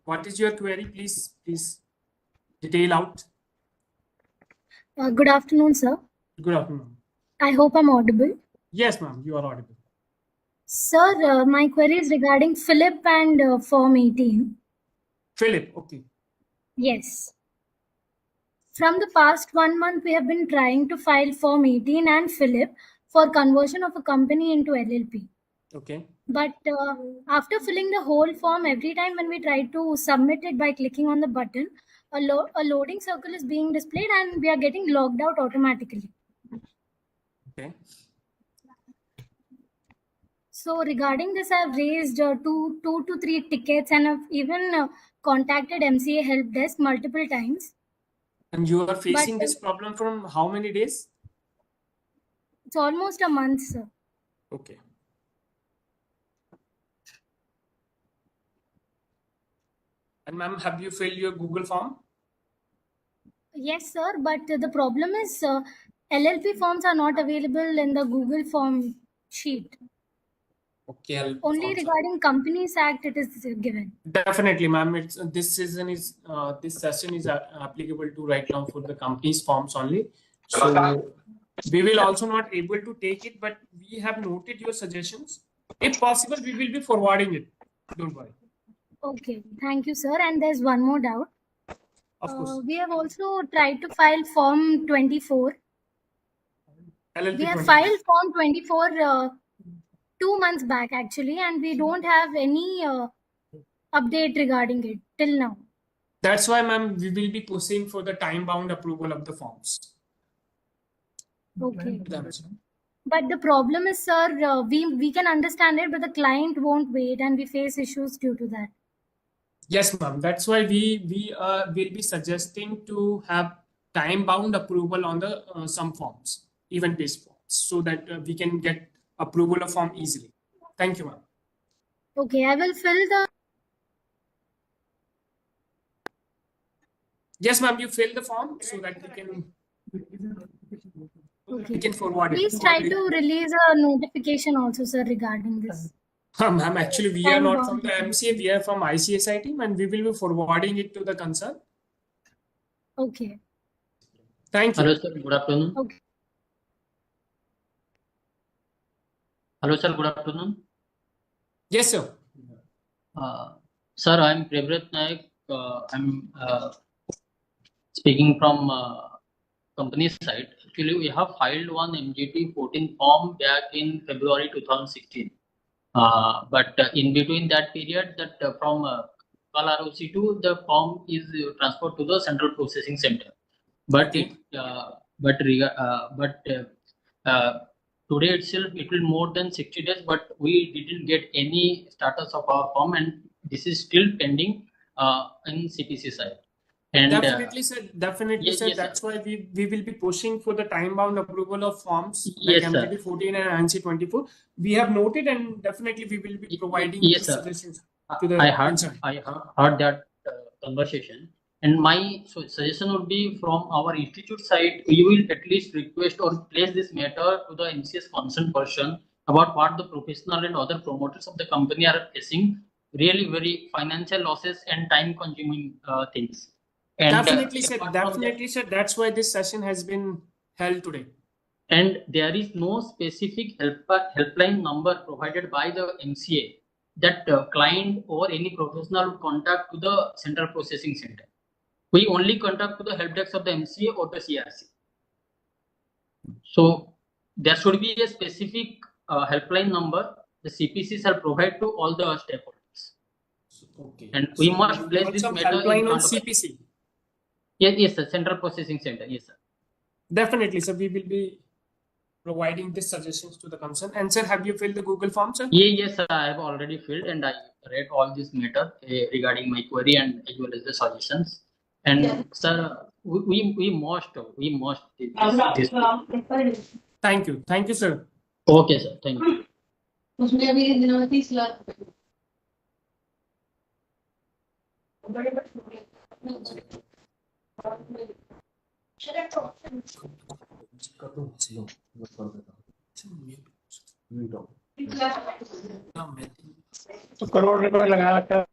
What is your query? Please detail out. Good afternoon, sir. Good afternoon. I hope I'm audible. Yes, ma'am, you are audible. Sir, my query is regarding Philip and Form 18. Philip, okay. Yes. From the past 1 month, we have been trying to file Form 18 and Philip, for conversion of a company into LLP. Okay. But after filling the whole form, every time when we try to submit it by clicking on the button, a loading circle is being displayed and we are getting logged out automatically. Okay. So regarding this, I've raised two to three tickets and I've even contacted MCA help desk multiple times. And you are facing But this problem from how many days? it's almost a month, sir. Okay. And ma'am, have you filled your Google form? Yes, sir. But the problem is LLP forms are not available in the Google form sheet. Okay. Only regarding Companies Act it is given. Definitely, ma'am. It's this session is applicable to right now for the company's forms only. So we will also not able to take it, but we have noted your suggestions. If possible, we will be forwarding it. Don't worry. Okay, thank you, sir. And there's one more doubt. Of course. We have also tried to file Form 24. LLP We have 24. filed Form 24 2 months back actually, and we don't have any update regarding it till now. That's why, ma'am, we will be pushing for the time-bound approval of the forms. Okay. But the problem is, sir, we can understand it, but the client won't wait, and we face issues due to that. Yes, ma'am. That's why we will be suggesting to have time-bound approval on the some forms, event-based forms, so that we can get approval of form easily. Thank you, ma'am. Okay, I will fill the. Yes, ma'am. You fill the form so that we can. Okay. We can forward it. Please try to release a notification also, sir, regarding this. Ma'am, actually, we are not from the MCA. We are from ICSI team, and we will be forwarding it to the concern. Okay. Thank you. Hello, sir. Good afternoon. Okay. Hello, sir. Good afternoon. Yes, sir. Sir, I'm Prabhat Naik. I'm speaking from company side. Actually, we have filed one MGT 14 form back in February 2016. But in between that period, that from ROC2, the form is transferred to the central processing center. But okay. Today itself, it will more than 60 days, but we didn't get any status of our form, and this is still pending in CPC side. And definitely, sir. Definitely, yes, sir. yes, That's why we will be pushing for the time-bound approval of forms yes, like MGT 14 and ANSI 24. We have noted, and definitely we will be providing yes, these sir. suggestions to the I heard concern. I heard that conversation, and my suggestion would be from our institute side, we will at least request or place this matter to the MCS concerned person about what the professional and other promoters of the company are facing, really very financial losses and time consuming things. And definitely, sir. Definitely, sir. That's why this session has been held today. And there is no specific helpline number provided by the MCA that client or any professional would contact to the central processing center. We only contact to the help desk of the MCA or the CRC. So there should be a specific helpline number the CPC shall provide to all the stakeholders. Okay. And we must place this matter helpline in on front of CPC. Yes, sir. Central processing center. Yes, sir. Definitely, sir. We will be providing these suggestions to the concern. And sir, have you filled the Google form, sir? Yes, sir. I have already filled, and I read all this matter regarding my query and as well as the suggestions. And yes, sir, we must this. Thank you, sir. Okay, sir. Thank you. तो करोड़ रुपए लगा कर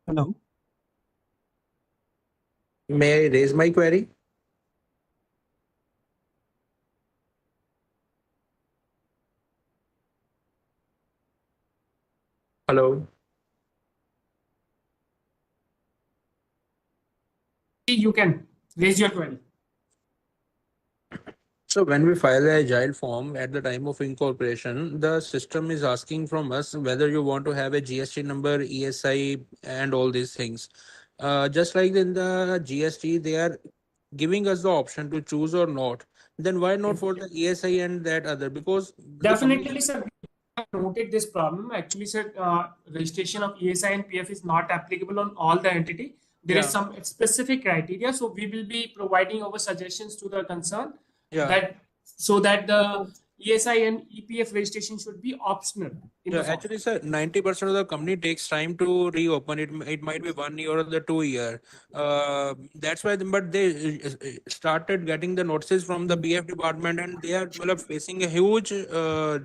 Hello. May I raise my query? Hello. You can raise your query. So when we file the agile form at the time of incorporation, the system is asking from us whether you want to have a GST number, ESI, and all these things. Just like in the GST, they are giving us the option to choose or not. Then why not for the ESI and that other? Because the Definitely, sir. We have noted this problem. Actually, sir, registration of ESI and PF is not applicable on all the entity. There is Yeah. some specific criteria. So we will be providing our suggestions to the concern Yeah. that so that the ESI and EPF registration should be optional in Yeah, the form. actually, sir, 90% of the company takes time to reopen it. It might be 1 year or the 2 year. That's why, but they started getting the notices from the PF department, and they are well, facing a huge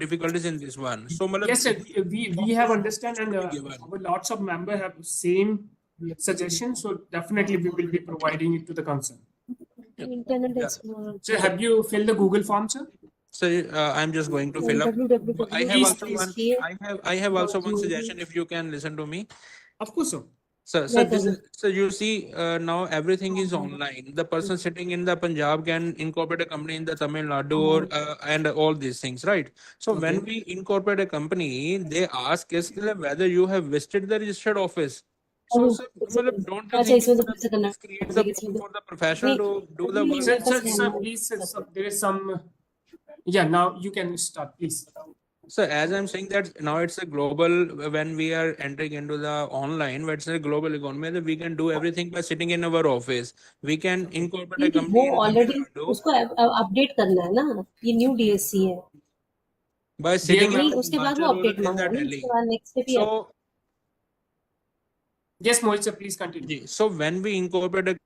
difficulties in this one. So, Yes, sir. We have understand, and given. our lots of members have same suggestions. So definitely we will be providing it to the concern. Internet Yeah. Explorer. So have you filled the Google form, sir? So I'm just going to fill up. I have Please, also please. one. I have also one suggestion. If you can listen to me. Of course, sir. So this is, so you see now everything is online. The person sitting in the Punjab can incorporate a company in the Tamil Nadu or and all these things, right? So when we incorporate a company, they ask us whether you have visited the registered office. So, don't you think this creates a problem for the professional to do the work? Sir, please, sir, there is some. Yeah, now you can start, please. So as I'm saying that now it's a global, when we are entering into the online, where it's a global economy, that we can do everything by sitting in our office. We can incorporate a वो company in Tamil already Nadu उसको update करना है ना, ये new DSC है by sitting in नहीं, उसके बाद वो Himachal or update in the मांगा नहीं, Delhi. उसके बाद नेक्स्ट पे भी So yes, Mohit sir, please continue. So when we incorporate a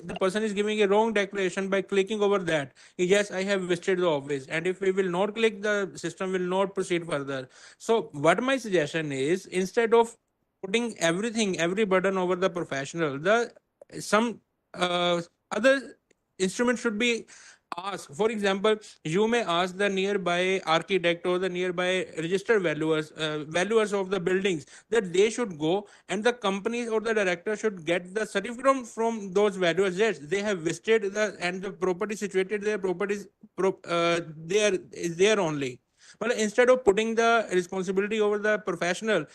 the person is giving a wrong declaration by clicking over that. Yes, I have visited the office, and if we will not click, the system will not proceed further. So what my suggestion is, instead of putting everything, every burden over the professional, the some other instrument should be asked. For example, you may ask the nearby architect or the nearby registered valuers of the buildings, that they should go, and the company or the director should get the certificate from those valuers. Yes, they have visited and the property situated there, properties there is there only. But instead of putting the responsibility over the professional,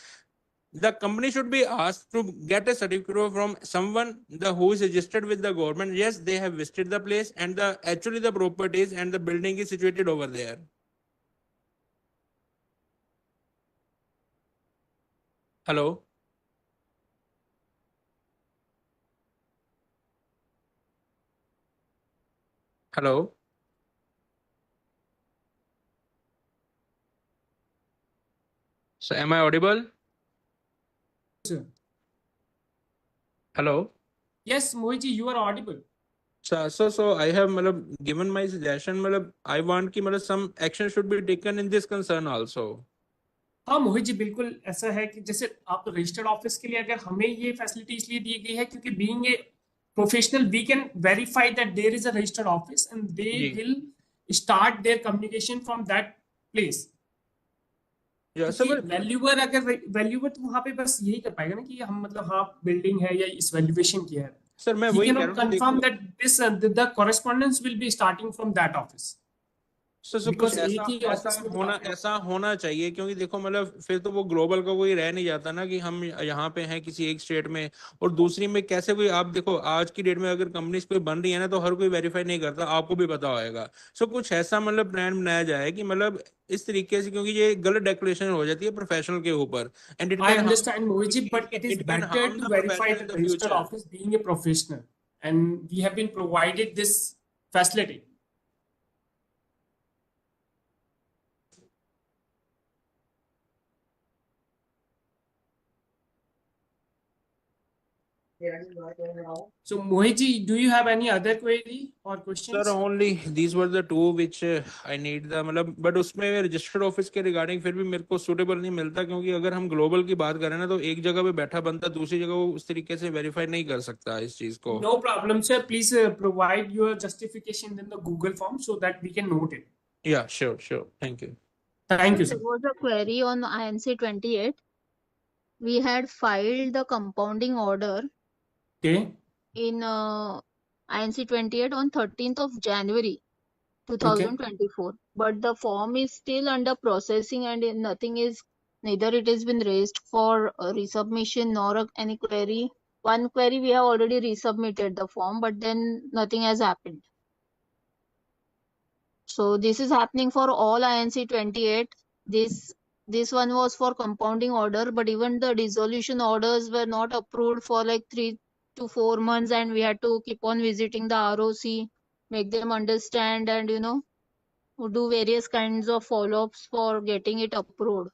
the company should be asked to get a certificate from someone who is registered with the government. Yes, they have visited the place, and actually the properties and the building is situated over there. Hello. Hello. So am I audible? Sir. Hello. Yes, Mohit ji, you are audible. So I have given my suggestion. I want कि some action should be taken in this concern also. हाँ मोहित जी, बिल्कुल ऐसा है कि जैसे आप registered office के लिए अगर हमें ये फैसिलिटी इसलिए दी गई है क्योंकि being a professional we can verify that there is a registered office and they will start their communication from that place. Valuer अगर वैल्यूअर तो वहां पे बस यही कर पाएगा ना कि हम मतलब हाँ बिल्डिंग है या इस वैल्यूएशन की है. सर मैं वही कह रहा हूं, confirm that this the correspondence will be starting from that office. कुछ ऐसा होना चाहिए, क्योंकि देखो फिर तो वो ग्लोबल का कोई रह नहीं जाता ना कि हम यहाँ पे हैं किसी एक स्टेट में और दूसरी में कैसे कोई. आप देखो आज की डेट में अगर कंपनीज कोई बन रही है ना तो हर कोई वेरीफाई नहीं करता, आपको भी पता होगा. कुछ ऐसा प्लान बनाया जाए कि इस तरीके से, क्योंकि ये गलत डेक्लेरेशन हो जाती है प्रोफेशनल के ऊपर. And I understand Mohit ji, but it is better to verify the registered office being a professional, and we have been provided this facility. So Mohitji, do you have any other query or questions? Sir, only these were the two which I need the मतलब but उसमें registered office के regarding फिर भी मेरे को suitable नहीं मिलता, क्योंकि अगर हम ग्लोबल की बात करें ना तो एक जगह पे बैठा बंदा दूसरी जगह वो उस तरीके से वेरीफाई नहीं कर सकता इस चीज को. No problem, sir. Please provide your justification in the Google form so that we can note it. Yeah, sure. Thank you. Thank you, sir. There was a query on INC 28. We had filed the compounding order Okay. in INC 28 on 13th of January 2024. But the form is still under processing and nothing is, neither it has been raised for resubmission nor any query. One query we have already resubmitted the form, but then nothing has happened. So this is happening for all INC 28. This one was for compounding order, but even the dissolution orders were not approved for like 3 to 4 months, and we had to keep on visiting the ROC, make them understand, and do various kinds of follow-ups for getting it approved.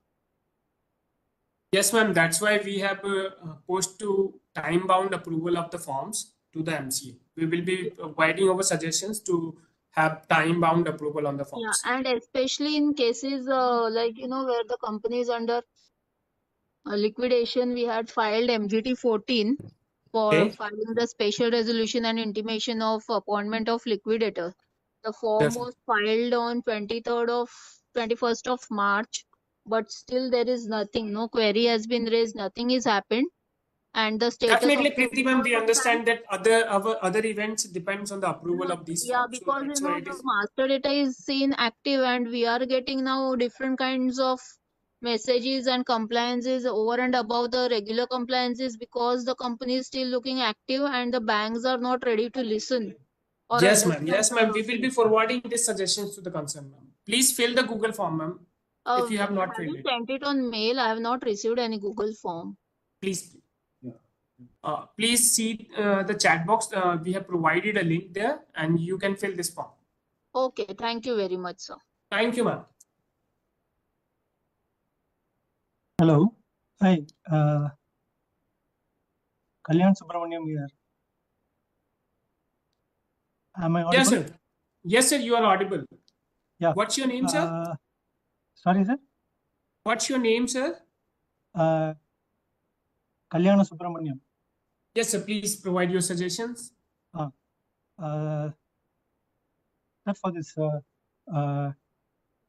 Yes, ma'am. That's why we have posted to time-bound approval of the forms to the MCA. We will be providing our suggestions to have time-bound approval on the forms. Yeah, and especially in cases like where the company is under liquidation, we had filed MGT 14 for filing the special resolution and intimation of appointment of liquidator. The form was filed on 21st of March, but still there is nothing. No query has been raised. Nothing has happened. And the status Definitely, of Preeti ma'am, we understand that our other events depends on the approval of these yeah, forms. because So the master data is seen active, and we are getting now different kinds of messages and compliances over and above the regular compliances, because the company is still looking active and the banks are not ready to listen. Yes, ma'am. Yes, ma'am. We will be forwarding these suggestions to the concerned ma'am. Please fill the Google form, ma'am. If you have not filled it, sent it on mail. I have not received any Google form. please. Please see the chat box. We have provided a link there, and you can fill this form. Okay, thank you very much, sir. Thank you, ma'am. Hello. Hi. Kalyan Subramaniam here. Am I audible? Yes, sir. Yes, sir. You are audible. Yeah. What's your name, sir? Sorry, sir. What's your name, sir? Kalyana Subramaniam. Yes, sir. Please provide your suggestions. For this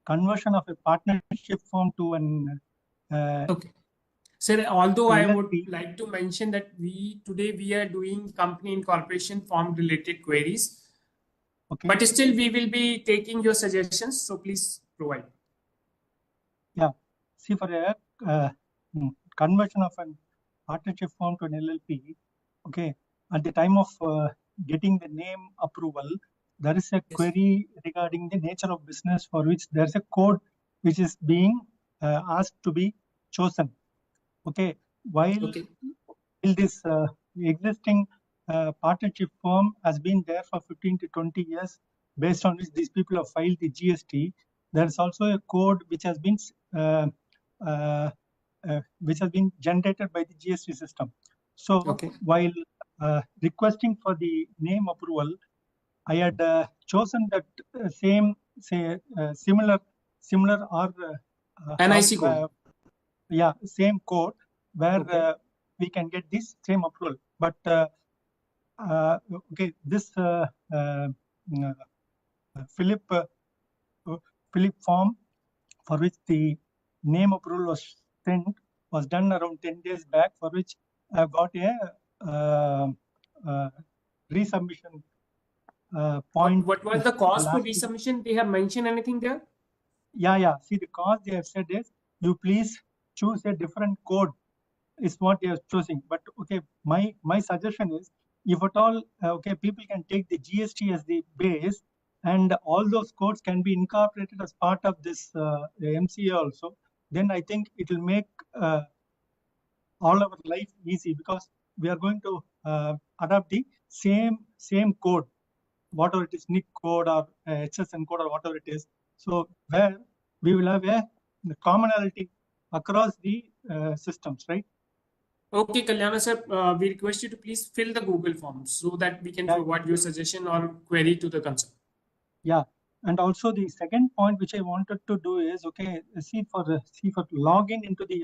conversion of a partnership form to an okay. Sir, although I would like to mention that today we are doing company incorporation form related queries. Okay. But still we will be taking your suggestions. So please provide. Yeah. See, for a conversion of a partnership form to an LLP, okay, at the time of getting the name approval, there is a query regarding the nature of business for which there is a code which is being asked to be chosen. Okay, while this existing partnership form has been there for 15 to 20 years, based on which these people have filed the GST, there is also a code which has been generated by the GST system. So while requesting for the name approval, I had chosen that similar or NIC code. Yeah, same code where we can get this same approval. But this Philip form for which the name approval was sent was done around 10 days back, for which I got a resubmission point. What was the cost for resubmission? They have mentioned anything there? Yeah. See, the cost they have said is you please choose a different code is what they are choosing. But okay, my suggestion is, if at all people can take the GST as the base, and all those codes can be incorporated as part of this MCA also, then I think it will make all our life easy, because we are going to adopt the same code, whatever it is, NIC code or HSN code or whatever it is. So where we will have a commonality across the systems, right? Okay, Kalyana sir, we request you to please fill the Google form so that we can forward your suggestion or query to the concern. Yeah, and also the second point which I wanted to do is, okay, see for login into the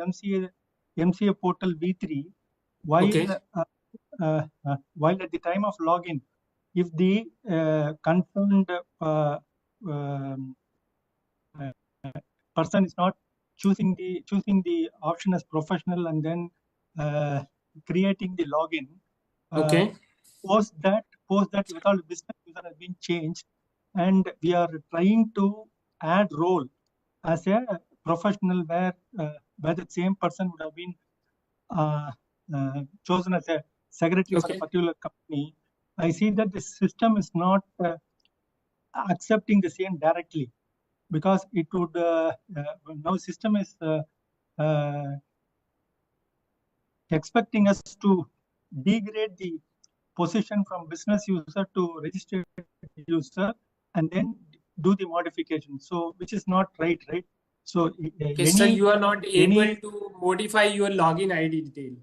MCA portal V3, while while at the time of login, if the concerned person is not choosing the option as professional and then creating the login, post that without business user has been changed, and we are trying to add role as a professional where the same person would have been chosen as a secretary for a particular company. I see that the system is not accepting the same directly, because it would now system is expecting us to degrade the position from business user to registered user and then do the modification. So which is not right? So So you are not able to modify your login ID detail.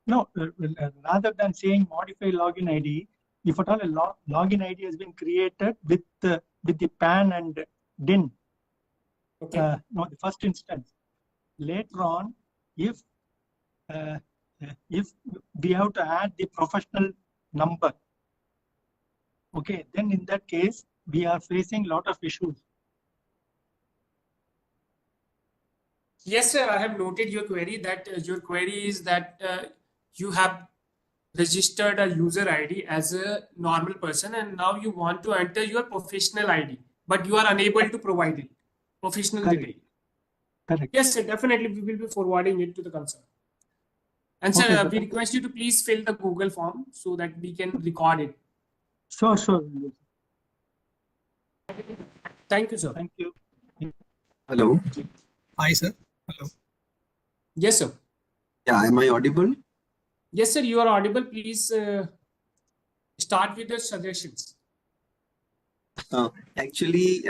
No, rather than saying modify login ID, if at all a login ID has been created with the PAN and DIN, no, the first instance. Later on, if we have to add the professional number, okay, then in that case we are facing a lot of issues. Yes, sir. I have noted your query. That your query is that you have registered a user ID as a normal person, and now you want to enter your professional ID, but you are unable to provide it. Professional detail. Correct. Yes, sir. Definitely, we will be forwarding it to the concern. And sir, Okay, we request you to please fill the Google form so that we can record it. Sure. Thank you, sir. Thank you. Hello. Hi, sir. Hello. Yes, sir. Yeah, am I audible? Yes, sir. You are audible. Please start with the suggestions. Actually,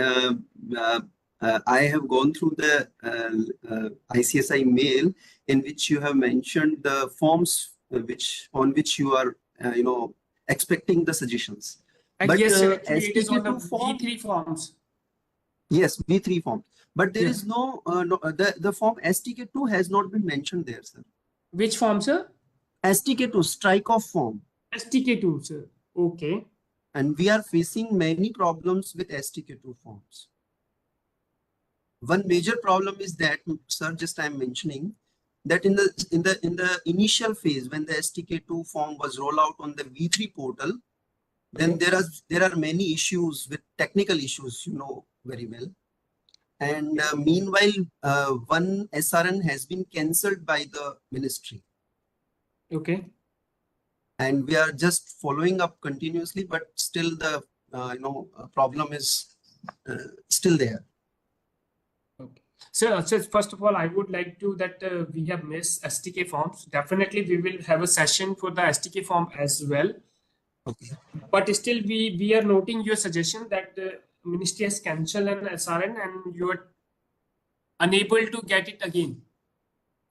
I have gone through the ICSI mail in which you have mentioned the forms on which you are, expecting the suggestions. But yes, sir. Actually, it is on the STK2 V3 forms. Yes, V3 form. But there is no, the form STK2 has not been mentioned there, sir. Which form, sir? STK2, strike off form. STK2, sir. Okay. And we are facing many problems with STK2 forms. One major problem is that, sir, just I'm mentioning that in the initial phase when the STK2 form was rolled out on the V3 portal, then there are many issues with technical issues, you know very well. And meanwhile, one SRN has been cancelled by the ministry. Okay. And we are just following up continuously, but still the problem is still there. Okay. So first of all, I would like to that we have missed STK forms. Definitely, we will have a session for the STK form as well. Okay. But still, we are noting your suggestion that the ministry has cancelled an SRN and you are unable to get it again.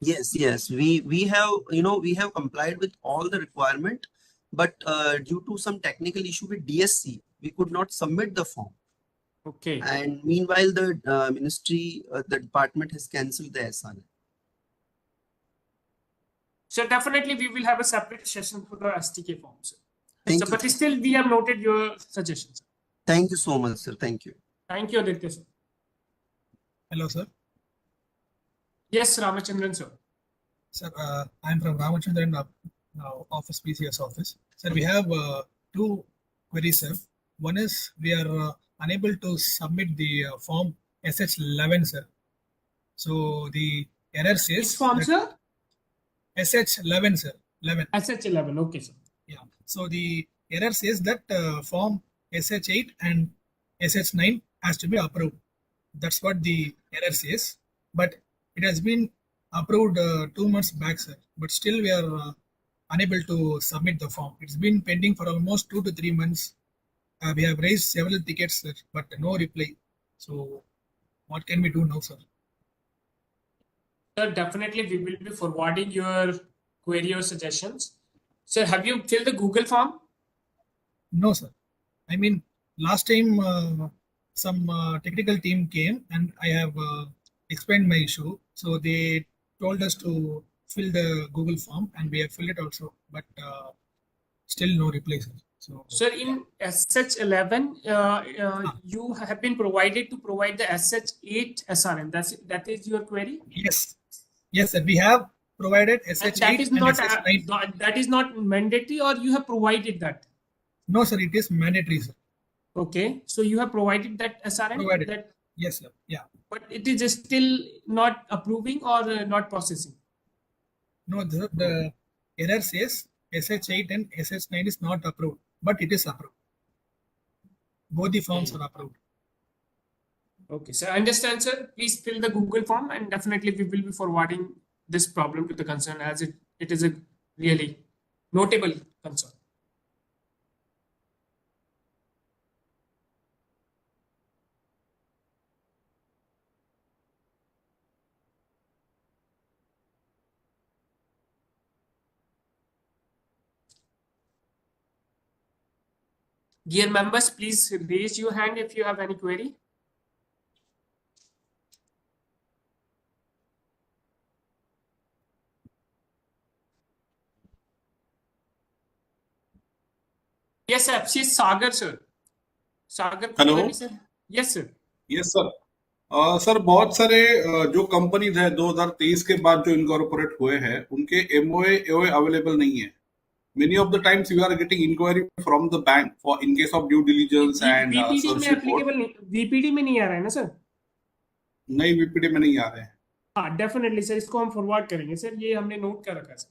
Yes, we have complied with all the requirement, but due to some technical issue with DSC, we could not submit the form. Okay. And meanwhile, the ministry, the department has cancelled the SRN. So definitely, we will have a separate session for the STK forms. Thank you. But still, we have noted your suggestions. Thank you so much, sir. Thank you. Thank you, Aditya, sir. Hello, sir. Yes, Ramachandran, sir. Sir, I'm from Ramachandran office, PCS office. Sir, we have two queries, sir. One is we are unable to submit the form SH11, sir. So the error says... Which form, sir? SH11, sir. 11. SH11, okay, sir. Yeah. So the error says that form SH8 and SH9 has to be approved. That's what the error says. But it has been approved 2 months back, sir. But still we are unable to submit the form. It's been pending for almost 2 to 3 months. We have raised several tickets, sir, but no reply. So what can we do now, sir? Sir, definitely we will be forwarding your query or suggestions. Sir, have you filled the Google form? No, sir. I mean, last time some technical team came and I have explained my issue. So they told us to fill the Google form and we have filled it also, but still no reply, sir. So, Sir, in SH11, you have been provided to provide the SH8 SRN. That is your query? yes, sir. We have provided And SH8 that is and not SH9. that is not mandatory, or you have provided that? No, sir. It is mandatory, sir. Okay, so you have provided that SRN? Provided. That, Yes, sir. Yeah. but it is just still not approving or not processing? No, the error says SH8 and SH9 is not approved, but it is approved. Both the forms are approved. Okay, sir. I understand, sir. Please fill the Google form, and definitely we will be forwarding this problem to the concern, as it is a really notable concern. Dear members, please raise your hand if you have any query. Yes, sir. She's Sagar, sir. Sagar Hello? Kulkarni, sir. Yes, sir. Yes sir sir बहुत सारे जो companies है 2023 के बाद जो incorporate हुए हैं उनके एमओए अवेलेबल नहीं है. Many of the times we are getting inquiry from the bank for in case of due diligence and VPD service में report. applicable नहीं, VPD में नहीं आ रहा है ना सर? नहीं, VPD में नहीं आ रहे हैं. हाँ, डेफिनेटली सर, इसको हम फॉरवर्ड करेंगे सर, ये हमने नोट कर रखा है सर.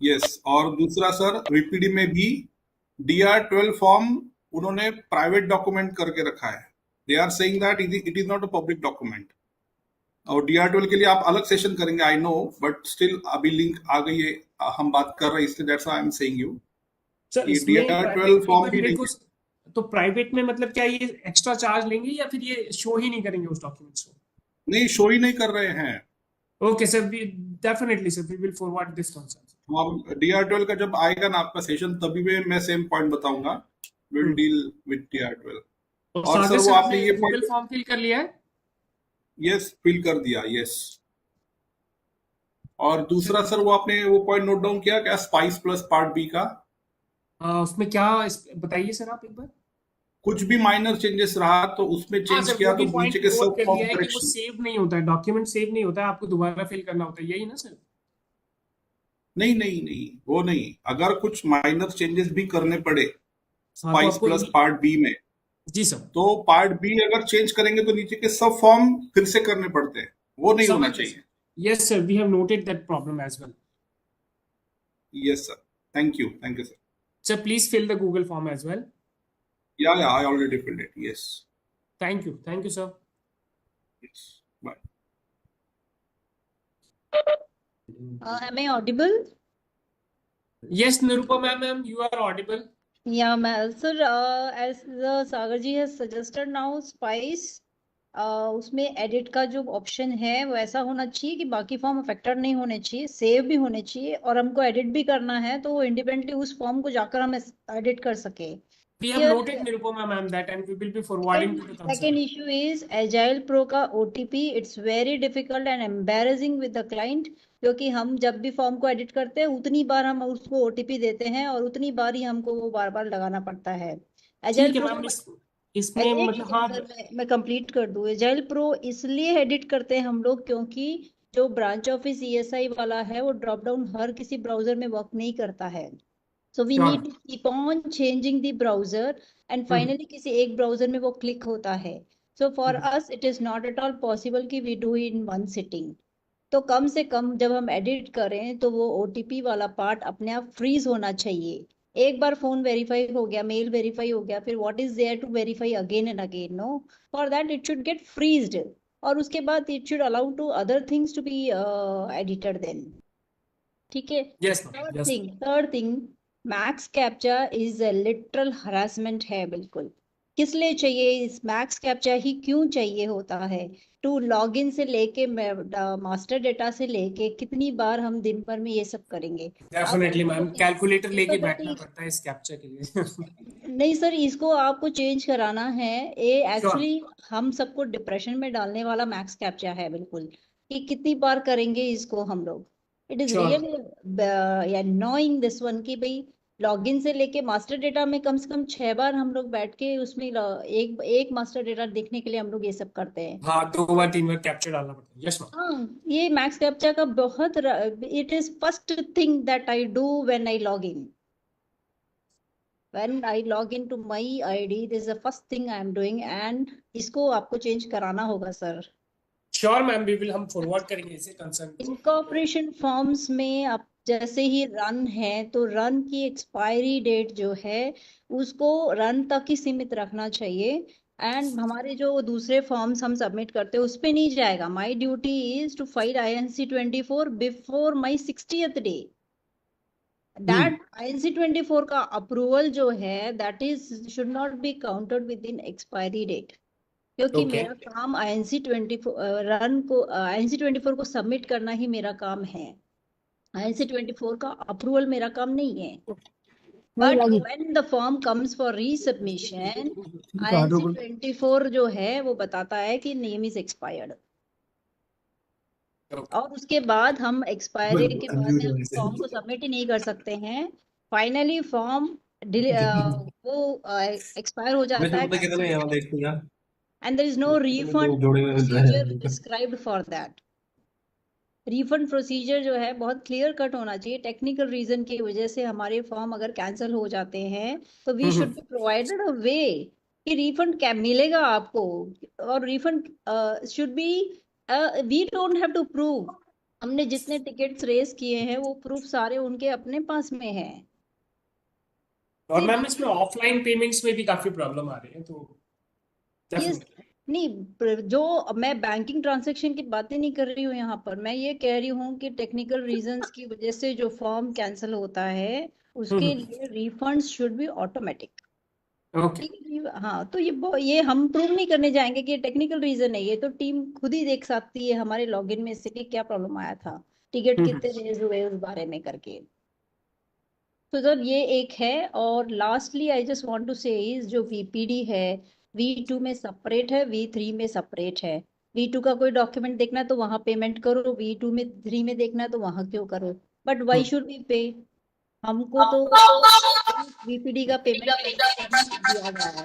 यस, और दूसरा सर VPD में भी DR12 फॉर्म उन्होंने प्राइवेट डॉक्यूमेंट करके रखा है. They are saying that it is not a public document. और DR12 के लिए आप अलग सेशन करेंगे, आई नो, बट स्टिल अभी लिंक आ गई है, हम बात कर रहे हैं, इसलिए that's why I am saying you. Sir ये DR12 फॉर्म भी नहीं है. तो प्राइवेट में मतलब क्या ये एक्स्ट्रा चार्ज लेंगे या फिर ये शो ही नहीं करेंगे उस डॉक्यूमेंट्स को? नहीं, शो ही नहीं कर रहे हैं. Okay sir, we definitely sir we will forward this concern. अब DR12 का जब आएगा ना आपका सेशन, तभी मैं सेम पॉइंट बताऊंगा. Will deal with DR12. और सर वो आपने ये गूगल फॉर्म फिल कर लिया है? यस, फिल कर दिया. यस. और दूसरा सर वो आपने वो पॉइंट नोट डाउन किया क्या, स्पाइस प्लस पार्ट बी का? उसमें क्या बताइए सर आप एक बार. कुछ भी माइनर चेंजेस रहा तो उसमें चेंज किया तो नीचे के सब फॉर्म करेक्शन. वो सेव नहीं होता है, डॉक्यूमेंट सेव नहीं होता है, आपको दोबारा फिल करना होता है, यही ना सर? नहीं, वो नहीं. अगर कुछ माइनर चेंजेस भी करने पड़े स्पाइस तो प्लस पार्ट बी में, जी सर, तो पार्ट बी अगर चेंज करेंगे तो नीचे के सब फॉर्म फिर से करने पड़ते हैं, वो नहीं होना चाहिए. Yes sir, we have noted that problem as well. Yes sir, thank you sir. Sir, please fill the Google form as well. Yeah, I already filled it. Yes. Thank you, sir. Yes. Bye. Am I audible? Yes, Nirupa ma'am, you are audible. Yeah, ma'am. Sir, as the Sagar ji has suggested now, Spice, उसमें edit का जो option है वैसा होना चाहिए कि बाकी form affected नहीं होने चाहिए, सेव भी होने चाहिए, और हमको एडिट भी करना है तो इंडिपेंडेंटली उस फॉर्म को जाकर हम एडिट कर सके. We have noted Nirupama ma'am that, and we will be forwarding to the concern. Second issue is Agile Pro का OTP. It's very difficult and embarrassing with the client, क्योंकि हम जब भी फॉर्म को एडिट करते हैं उतनी बार हम उसको OTP देते हैं और उतनी बार ही हमको वो बार लगाना पड़ता है. Agile Pro इसमें मतलब हाँ, मैं कंप्लीट कर दूं. एजाइल प्रो इसलिए एडिट करते हैं हम लोग क्योंकि जो ब्रांच ऑफिस ESI वाला है वो ड्रॉप डाउन हर किसी ब्राउजर में वर्क नहीं करता है. So we need to keep on changing the browser and finally किसी एक ब्राउजर में वो क्लिक होता है. So for us it is not at all possible कि we do in one sitting. तो कम से कम जब हम एडिट करें तो वो OTP वाला पार्ट अपने आप फ्रीज होना चाहिए. एक बार फोन वेरीफाई हो गया, मेल वेरीफाई हो गया, फिर what is there to verify again and again? No, for that it should get freezed और उसके बाद it should allow to other things to be edited then. ठीक है. Third thing max captcha is a literal harassment है बिल्कुल. किस लिए चाहिए, इस मैक्स कैप्चा ही क्यों चाहिए होता है? टू लॉगिन से लेके मास्टर डेटा से लेके कितनी बार हम दिन भर में ये सब करेंगे? डेफिनेटली मैम, कैलकुलेटर लेके बैठना capability- पड़ता है इस कैप्चा के लिए। नहीं सर, इसको आपको चेंज कराना है। ये Sure. एक्चुअली हम सबको डिप्रेशन में डालने वाला मैक्स कैप्चा है बिल्कुल, कि कितनी बार करेंगे इसको हम लोग। It is Sure. Really knowing this one कि भाई लॉगिन से लेके मास्टर डेटा में कम से कम 6 बार हम लोग बैठ के उसमें एक मास्टर डेटा देखने के लिए हम लोग ये सब करते हैं। हाँ, 2 बार 3 बार कैप्चा डालना पड़ता है। Yes ma'am. हाँ, ये मैक्स कैप्चा का बहुत, it is first thing that I do when I log in. When I log into my ID, this is the first thing I am doing, and इसको आपको change कराना होगा sir. Sure ma'am, we will, हम forward करेंगे इसे concern को। Incorporation forms में आप जैसे ही रन है तो रन की एक्सपायरी डेट जो है उसको रन तक ही सीमित रखना चाहिए। एंड हमारे जो दूसरे फॉर्म्स हम सबमिट करते हैं उस पे नहीं जाएगा। My duty is to file INC 24 before my 60th day. That INC 24 का अप्रूवल जो है that is should not be counted within expiry date, क्योंकि Okay. मेरा काम INC 24 रन को INC 24 को सबमिट करना ही मेरा काम है। INC 24 का अप्रूवल मेरा काम नहीं है। But when the form comes for resubmission, INC 24 जो है वो बताता है कि नेम इज एक्सपायर्ड, और उसके बाद हम एक्सपायरी के बाद फॉर्म को सबमिट ही नहीं कर सकते हैं। फाइनली फॉर्म वो एक्सपायर हो जाता है, and there is no refund procedure prescribed for that. Refund procedure जो है बहुत क्लियर कट होना चाहिए। टेक्निकल रीजन की वजह से हमारे फॉर्म अगर कैंसिल हो जाते हैं तो we should be provided a way कि रिफंड क्या मिलेगा आपको, और refund should be, we don't have to prove. हमने जितने टिकट्स रेस किए हैं वो प्रूफ सारे उनके अपने पास में है। और मैम इसमें ऑफलाइन पेमेंट्स में भी काफी प्रॉब्लम आ रही है, तो यस, नहीं, जो मैं बैंकिंग ट्रांजैक्शन की बातें नहीं कर रही हूँ यहाँ पर। मैं ये कह रही हूँ कि टेक्निकल रीजंस की वजह से जो फॉर्म कैंसिल होता है उसके लिए refunds should be automatic. Okay. हाँ, तो ये हम प्रूव नहीं करने जाएंगे कि टेक्निकल रीजन है, ये तो टीम खुद ही देख सकती है हमारे लॉगिन में से कि क्या प्रॉब्लम आया था, टिकट कितने रेज हुए उस बारे में करके। तो जब ये एक है, और lastly I just want to say is जो VPD है V2 में सेपरेट है, V3 में सेपरेट है। V2 का कोई डॉक्यूमेंट देखना है तो वहां पेमेंट करो, V2 में 3 में देखना है तो वहां क्यों करो? बट वाई शुड वी पे? हमको तो VPD का पेमेंट दिया गया है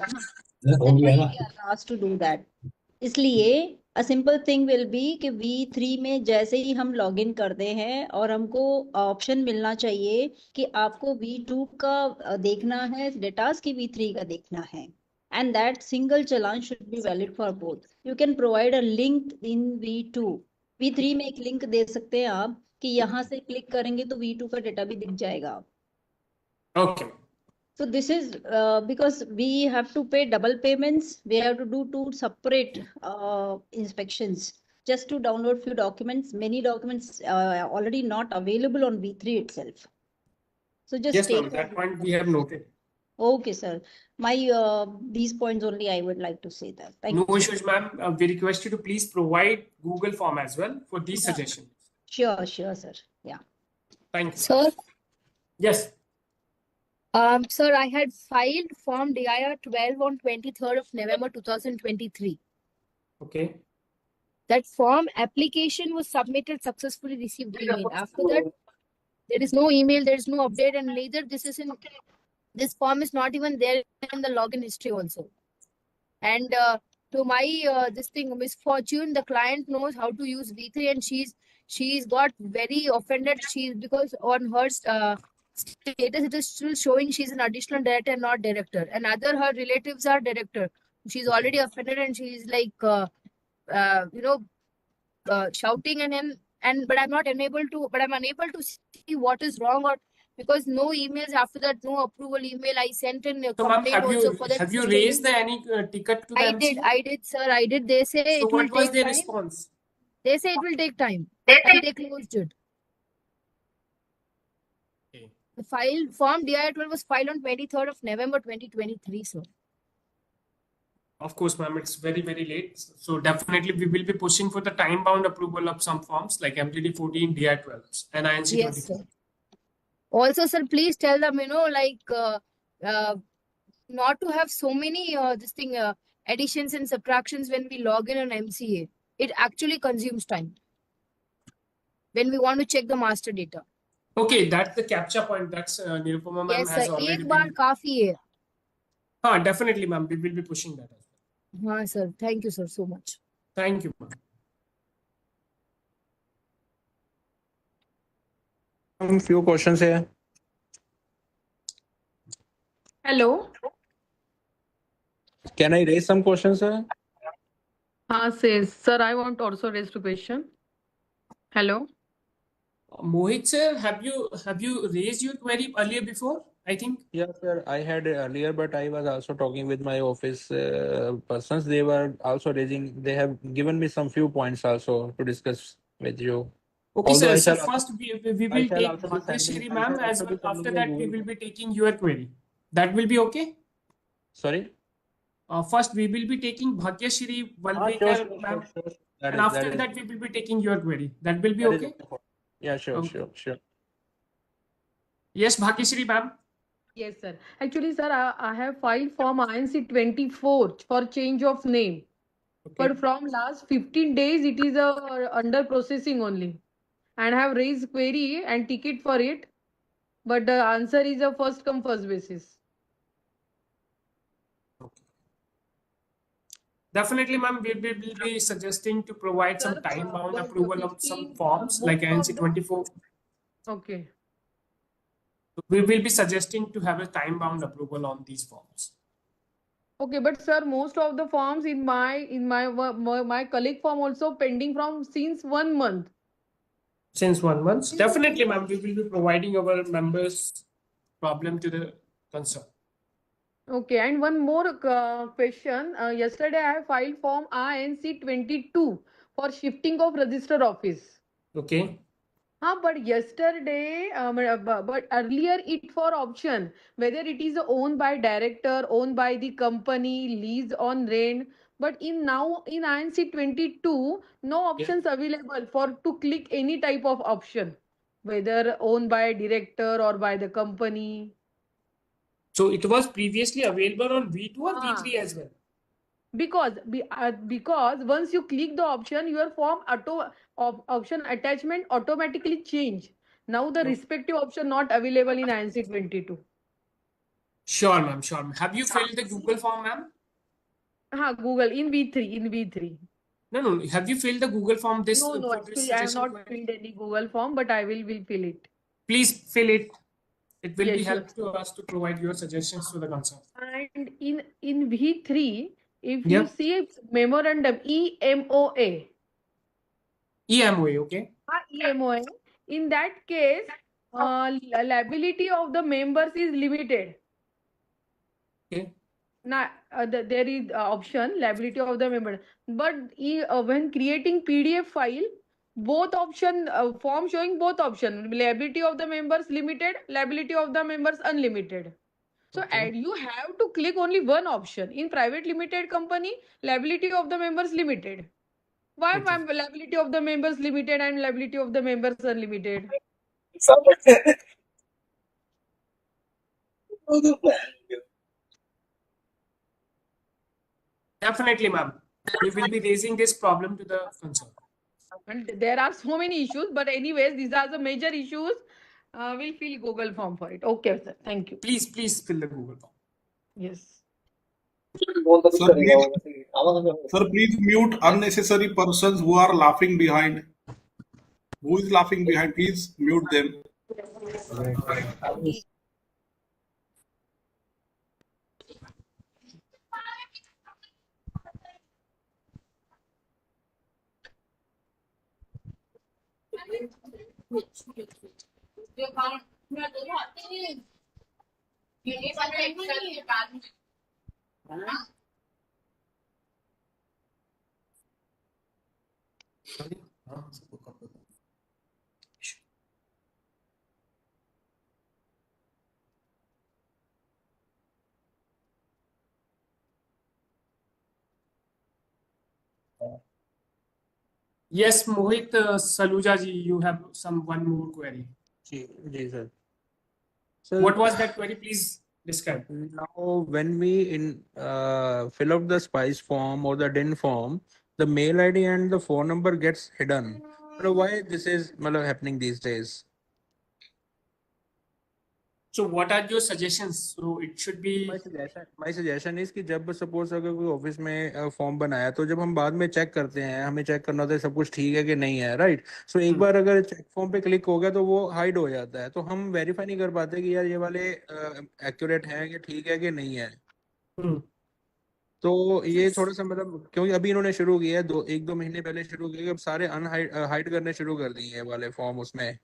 ना, asked to do that। इसलिए a simple thing will be कि V3 में जैसे ही हम लॉगिन करते हैं और हमको ऑप्शन मिलना चाहिए कि आपको V2 का देखना है डेटास की V3 का देखना है, and that single challan should be valid for both. You can provide a link in V2। V3 में एक लिंक दे सकते हैं आप कि यहाँ से क्लिक करेंगे तो V2 का डेटा भी दिख जाएगा। Okay. So this is because we have to pay double payments. We have to do 2 separate inspections just to download few documents. Many documents already not available on V3 itself. So just yes take ma'am, that point we have noted. Okay, sir. My these points only I would like to say that. Thank No you. issues ma'am, we request you to please provide Google form as well for these suggestions. Sure, sir. Yeah. Thank you. Sir, Yes. sir, I had filed Form DIR 12 on 23rd of November 2023. Okay. That form application was submitted, successfully received email. After that, there is no email, there is no update, and neither this form is not even there in the login history also. And to my this thing misfortune, the client knows how to use V3, and she's got very offended. Because on her status it is still showing she's an additional director and not director, and her relatives are director. She's already offended, and she's like shouting and but I'm unable to see what is wrong, or because no emails after that, no approval email. I sent in a So ma'am, complaint also for that. have you raised any ticket to the MC? I did, sir. I did. They say So it will what was take their time. response? They say it will take time, and they closed it. Okay. The form DIR 12 was filed on 23rd of November 2023, sir. Of course, ma'am, it's very, very late. So definitely we will be pushing for the time-bound approval of some forms like MTD 14, DR 12, and INC Yes, 24. sir. Also, sir, please tell them, uh, not to have so many additions and subtractions when we log in on MCA. It actually consumes time when we want to check the master data. Okay, that's the capture point. That's Nirupama ma'am Yes, sir. has already एक बार been. काफी है. Definitely, ma'am. We will be pushing that as well. हाँ, sir. Thank you, sir, so much. Thank you, ma'am. Few questions here. Hello. Can I raise some questions, sir? Says, sir, I want also raise a question. Hello. Mohit sir, have you raised your query earlier before? I think. Yes, sir. I had earlier, but I was also talking with my office persons. They were also raising. They have given me some few points also to discuss with you. Okay, Although sir. I So shall first we I will shall take also be sending. Bhagyashree I ma'am shall as also be well. After sending a that, we Google. will be taking your query. That will be okay? Sorry. First, we will be taking Bhagyashree Sure, Valvekar ma'am, That and is after that, we will be taking your query. That will be that is okay? okay. Yeah, sure, Okay. sure. Yes, Bhagyashree ma'am. Yes, sir. Actually, sir, I have filed form INC 24 for change of name. But from last 15 days, it is under processing only. And I have raised query and ticket for it. But the answer is a first come first basis. Definitely, ma'am, we will be suggesting to provide some time-bound approval of some forms like INC 24. Okay. We will be suggesting to have a time-bound approval on these forms. Okay, but sir, most of the forms in my colleague form also pending from since 1 month. Since 1 month, definitely, ma'am, we will be providing our members problem to the concern. Okay, and one more question. Yesterday I have filed form INC 22 for shifting of register office. Okay. But yesterday, but earlier it for option whether it is owned by director, owned by the company, lease on rent. But in now in INC 22, no options available for to click any type of option, whether owned by director or by the company. So it was previously available on V2 or V3 as well? Because once you click the option, your form option attachment automatically change. Now the respective option not available in INC 22. Sure, ma'am. Sure, ma'am. Have you filled the Google form, ma'am? Google in V3. No. Have you filled the Google form No, for this actually I have suggestion not query? filled any Google form, but I will fill it. Please fill it. It will Yes, be sure. helpful to us to provide your suggestions to the concern. And in V3, if you Yeah. see memorandum EMOA. EMOA, okay? EMOA. In that case, liability of the members is limited. Okay. Now, there is option liability of the member, but when creating PDF file, both option form showing both option liability of the members limited, liability of the members unlimited. So you have to click only one option. In private limited company, liability of the members limited. Why liability of the members limited and liability of the members unlimited? Definitely, ma'am. We will be raising this problem to the concern. And there are so many issues, but anyways, these are the major issues. We'll fill Google form for it. Okay, sir. Thank you. Please fill the Google form. Yes. Sir, please mute unnecessary persons who are laughing behind. Who is laughing behind? Please mute them. Yes, Mohit Saluja ji, you have one more query. Ji sir. What was that query? Please describe. Now, when we fill out the SPICE form or the DIN form, the mail ID and the phone number gets hidden. So why this is happening these days? So what are your suggestions? So it should be. My suggestion is कि जब suppose अगर कोई office में form बनाया तो जब हम बाद में चेक करते हैं, हमें चेक करना होता है सब कुछ ठीक है कि नहीं है, राइट? सो एक बार अगर चेक फॉर्म पे क्लिक हो गया तो वो हाइड हो जाता है, तो हम वेरीफाई नहीं कर पाते कि यार ये वाले एक्यूरेट हैं कि ठीक है कि नहीं है। तो ये थोड़ा सा क्योंकि अभी इन्होंने शुरू किया है, एक दो महीने पहले शुरू किया है, अब सारे हाइड करने शुरू कर दिए हैं वाले फॉर्म उसमें।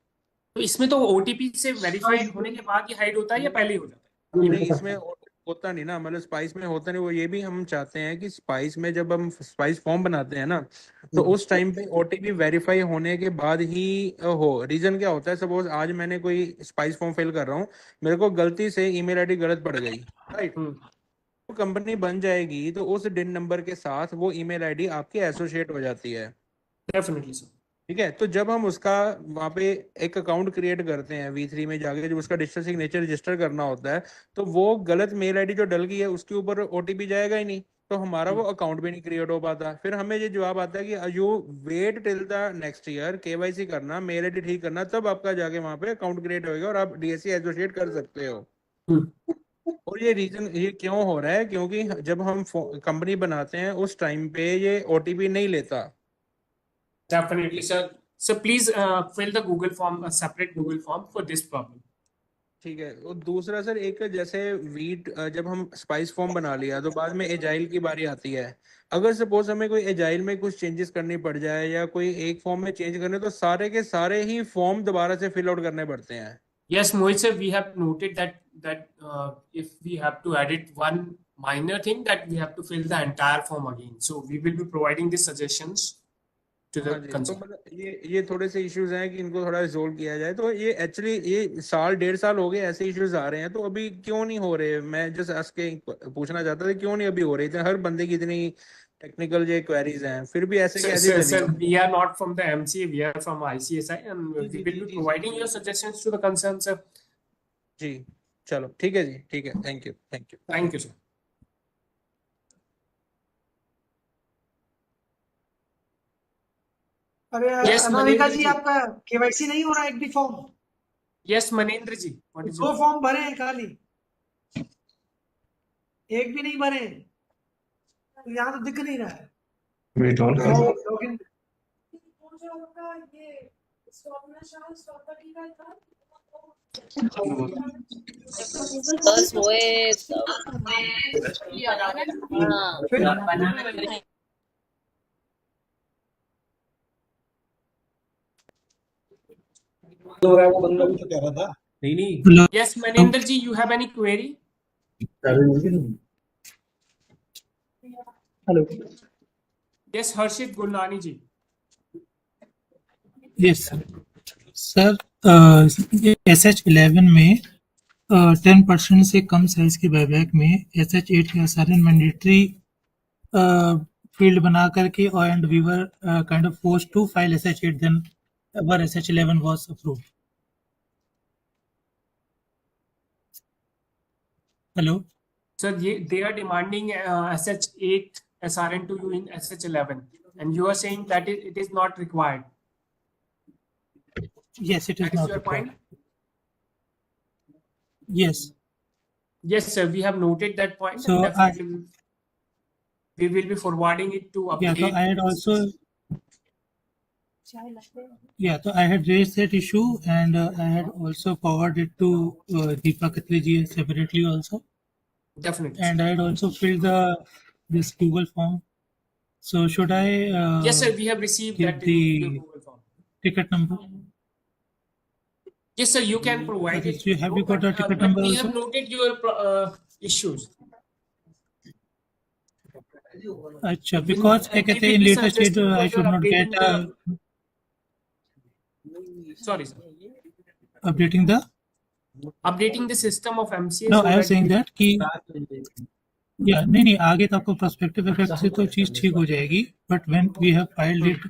तो इसमें तो ओटीपी से वेरीफाइड होने के बाद ही हाइड होता है या पहले ही हो जाता है? नहीं, इसमें होता नहीं ना, स्पाइस में होता नहीं। वो ये भी हम चाहते हैं कि स्पाइस में जब हम स्पाइस फॉर्म बनाते हैं ना, तो उस टाइम पे ओटीपी वेरीफाई होने के बाद ही हो। रीजन क्या होता है, सपोज आज मैंने कोई स्पाइस फॉर्म फिल कर रहा हूँ, मेरे को गलती से ईमेल आईडी गलत पड़ गई, राइट? तो कंपनी बन जाएगी तो उस डिन नंबर के साथ वो ईमेल आईडी आपकी एसोसिएट हो जाती है। Definitely sir. ठीक है, तो जब हम उसका वहाँ पे एक अकाउंट क्रिएट करते हैं V3 में जाके, जब उसका डिजिटल सिग्नेचर रजिस्टर करना होता है, तो वो गलत मेल आईडी जो डल गई है उसके ऊपर ओटीपी जाएगा ही नहीं, तो हमारा वो अकाउंट भी नहीं क्रिएट हो पाता। फिर हमें ये जवाब आता है कि you wait till the next year, KYC करना, मेल आईडी ठीक करना, तब आपका जाके वहाँ पे अकाउंट क्रिएट होगा और आप DSC एसोसिएट कर सकते हो। और ये रीजन ये क्यों हो रहा है, क्योंकि जब हम कंपनी बनाते हैं उस टाइम पे ये ओटीपी नहीं लेता। Definitely, sir. So please fill the Google form, a separate Google form for this problem. ठीक है। और दूसरा सर, एक जैसे वीट जब हम स्पाइस फॉर्म बना लिया तो बाद में एजाइल की बारी आती है। अगर सपोज हमें कोई एजाइल में कुछ चेंजेस करनी पड़ जाए या कोई एक फॉर्म में चेंज करने, तो सारे के सारे ही फॉर्म दोबारा से फिल आउट करने पड़ते हैं। Yes, Mohit sir, we have noted that if we have to edit one minor thing, that we have to fill the entire form again. So we will be providing the suggestions. तो ये थोड़े से issues हैं कि इनको थोड़ा resolve किया जाए। तो ये एक्चुअली ये साल 1.5 साल हो गए ऐसे इश्यूज आ रहे हैं, तो अभी क्यों नहीं हो रहे? मैं जस्ट आके पूछना चाहता था क्यों नहीं अभी हो रही थी। हर बंदे की इतनी टेक्निकल जो क्वेरीज हैं, फिर भी ऐसे कैसे Sir, we are not from the MCA, we are from ICSI, and we will be providing your suggestions to the concerned sir. जी चलो ठीक है जी, ठीक है, थैंक यू सर। अरे अनामिका जी, आपका KYC नहीं हो रहा एक भी फॉर्म? यस मनेंद्र जी, 2 फॉर्म भरे हैं खाली, एक भी नहीं भरे, तो यहाँ तो दिख नहीं रहा है। लॉगिन बस हुए हो रहा है वो बंदा भी तो कह रहा था। नहीं। Yes Manendra ji, you have any query? Hello. Yes Harshit Gurnani ji. Yes sir, SH11 में 10% से कम साइज के बायबैक में SH8 के SRN मैंडेटरी फील्ड बना करके and we were kind of forced to file SH8 then our SH11 was approved. Hello. Sir, they are demanding SH8 SRN to you in SH11, and you are saying that it is not required. Yes, it is not your required. point? Yes. Yes, sir. We have noted that point. So we will be forwarding it to update. Yeah, so I had also. Yeah, so I had raised that issue and I had also forwarded to Deepa Khatri ji separately also. Definitely. And I had also filled this Google form. So should I? Yes, sir. We have received that the Google form. Ticket number. Yes, sir. You can provide it. Have you got a ticket number we also? have noted your issues. Achha, because in later stage I should not get sorry, sir. Updating the system of MCA. No, I was saying that कि yeah, नहीं आगे तो आपको prospective effect से तो चीज ठीक हो जाएगी, but when we have filed it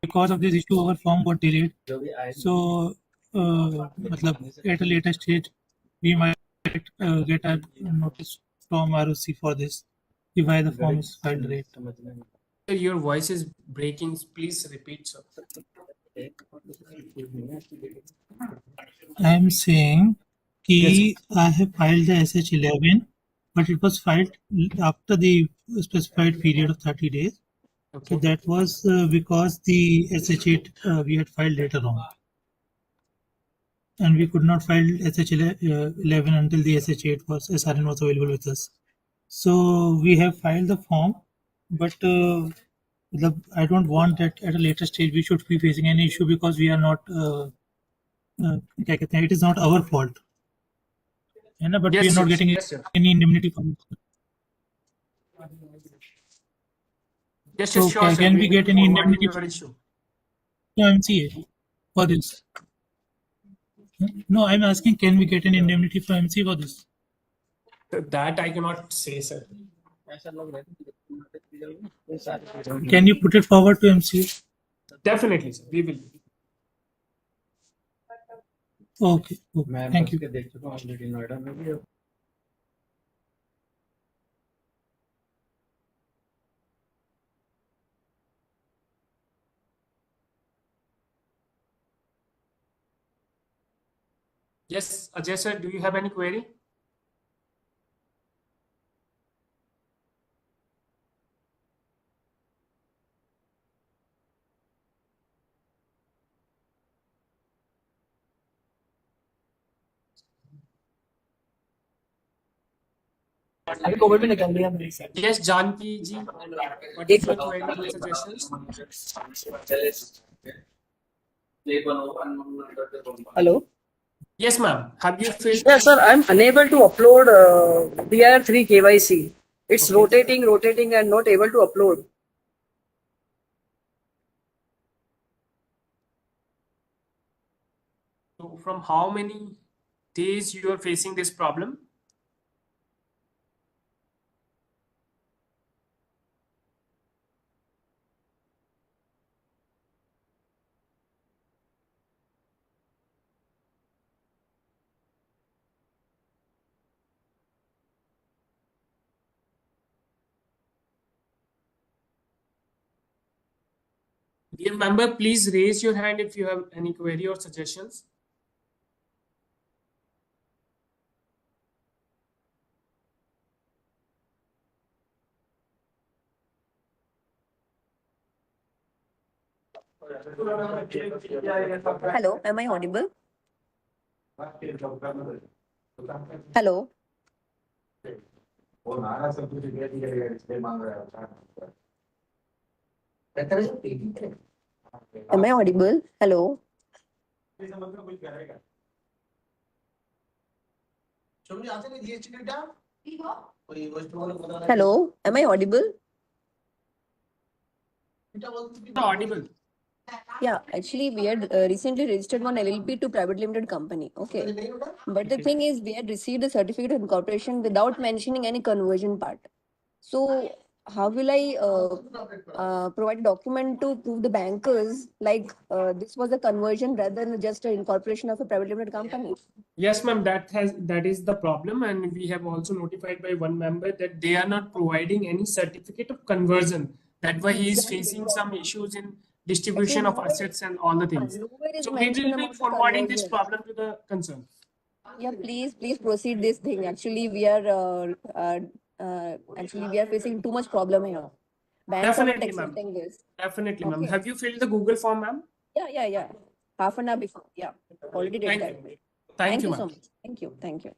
because of this issue our form got delayed. So at a later stage we might get a notice from ROC for this, why the form is filed late. Your voice is breaking. Please repeat, sir. I am saying I have filed the SH11, but it was filed after the specified period of 30 days. So that was because the SH8 we had filed later on. And we could not file SH11 until the SH8 SRN was available with us. So we have filed the form, but I don't want that at a later stage we should be facing any issue because we are not. It is not our fault. But we are not getting any indemnity from it. Yes, so sure, can we get any indemnity from MCA for this? No, I'm asking, can we get an indemnity from MC for this? That I cannot say, sir. Can you put it forward to MC? Definitely, sir. We will. Okay. Thank you. Yes, Ajay sir, do you have any query? Yes, Janki ji, what is your query and suggestions? Hello. Yes, ma'am. Have you filled? Yes, sir. I'm unable to upload DR3 KYC. It's rotating, and not able to upload. So, from how many days you are facing this problem? Dear member, please raise your hand if you have any query or suggestions. Hello, am I audible? Hello. Am I audible? Hello. Hello, am I audible? Audible. Yeah, actually, we had recently registered one LLP to private limited company. Okay, but the thing is, we had received a certificate of incorporation without mentioning any conversion part. So, how will I provide a document to prove the bankers like this was a conversion rather than just an incorporation of a private limited company? Yes, ma'am. That is the problem, and we have also notified by one member that they are not providing any certificate of conversion. That's why he is facing some issues in distribution of assets and all the things. So we will be forwarding this problem to the concern. Yeah, please proceed this thing. Actually, we are facing too much problem here. Banks are not Definitely, ma'am. accepting this. Definitely, ma'am. Okay. Have you filled the Google form, ma'am? Yeah. Half an hour before. Yeah, already did that. Thank you, so ma'am. much. Thank you.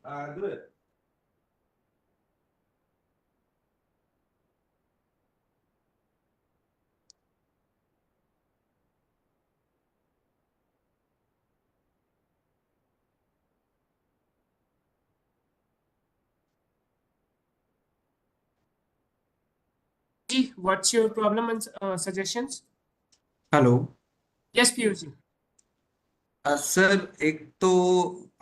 What's your problem and suggestions? Hello Yes, Piyush ji. Sir एक तो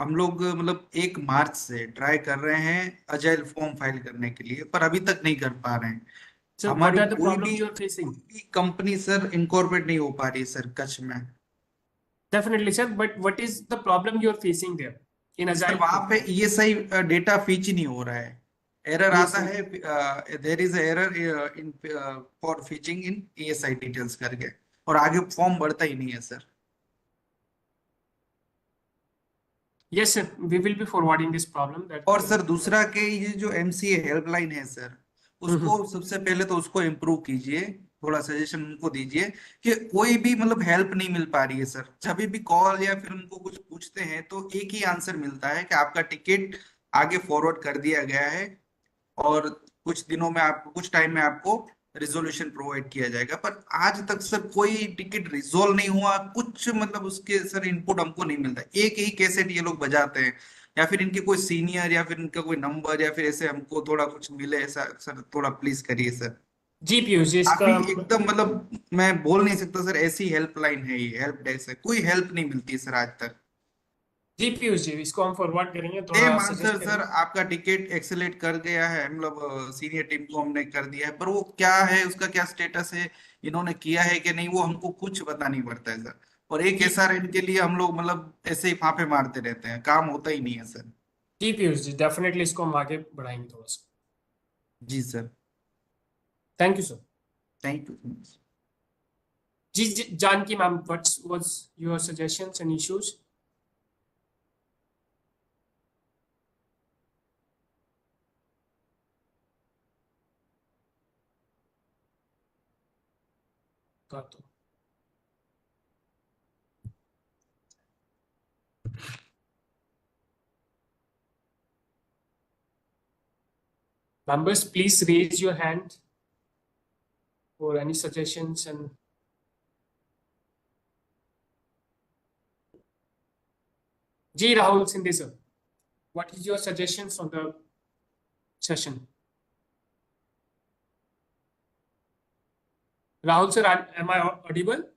हम लोग मतलब 1 मार्च से try कर रहे हैं agile form file करने के लिए पर अभी तक नहीं कर पा रहे हैं So what हमारी are the कोई problems भी you are facing? Company sir incorporate नहीं हो पा रही है सर कच्छ में। Definitely, sir. But what is the problem you are facing there in sir Agile? वहां पे ESI डेटा फीच नहीं हो रहा है, एरर आता ESI. है, there is error in for fetching in ESI details करके, और आगे फॉर्म बढ़ता ही नहीं है sir. Yes, sir. We will be forwarding this problem. That और सर दूसरा के ये जो MCA हेल्पलाइन है सर, उसको सबसे पहले तो उसको इम्प्रूव कीजिए, थोड़ा सजेशन उनको दीजिए कि कोई भी मतलब हेल्प नहीं मिल पा रही है सर। जब भी कॉल या फिर उनको कुछ पूछते हैं तो एक ही आंसर मिलता है कि आपका टिकट आगे फॉरवर्ड कर दिया गया है और कुछ दिनों में आपको, कुछ टाइम में आपको रिजोल्यूशन प्रोवाइड किया जाएगा। पर आज तक सर कोई टिकट रिजोल्व नहीं हुआ, कुछ मतलब उसके सर इनपुट हमको नहीं मिलता। एक ही कैसेट ये लोग बजाते हैं, या फिर इनके कोई सीनियर या फिर इनका कोई नंबर या फिर ऐसे हमको थोड़ा कुछ मिले ऐसा सर, थोड़ा प्लीज करिए सर। जी पीयूष जी, इसका काफी एकदम मतलब मैं बोल नहीं सकता सर, ऐसी हेल्पलाइन है ये, हेल्प डेस्क है, कोई हेल्प नहीं मिलती है सर आज तक। जी पीयूष जी, इसको हम फॉरवर्ड करेंगे, थोड़ा सेम आंसर सजेस्ट सर, करेंगे। आपका टिकट एक्सेलेट कर गया है, मतलब सीनियर टीम को हमने कर दिया है, पर वो क्या है, उसका क्या स्टेटस है, इन्होंने किया है कि नहीं, वो हमको कुछ पता नहीं पड़ता है सर। और एक SRN के लिए हम लोग मतलब ऐसे ही फांपे मारते रहते हैं, काम होता ही नहीं है सर। जी पीयूष जी, डेफिनेटली इसको हम आगे बढ़ाएंगे थोड़ा सा। जी sir, thank you sir. Thank you. जी Janaki ma'am, what was your suggestions and issues? Got it. Members, please raise your hand for any suggestions and Ji Rahul Sindhi sir, what is your suggestions on the session? Rahul sir, am I audible?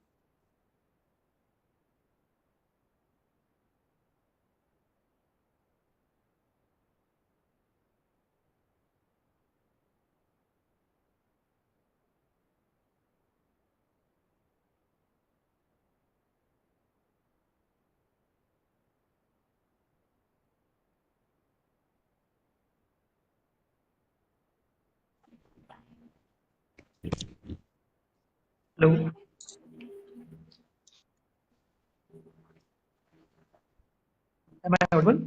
Hello. Am I audible?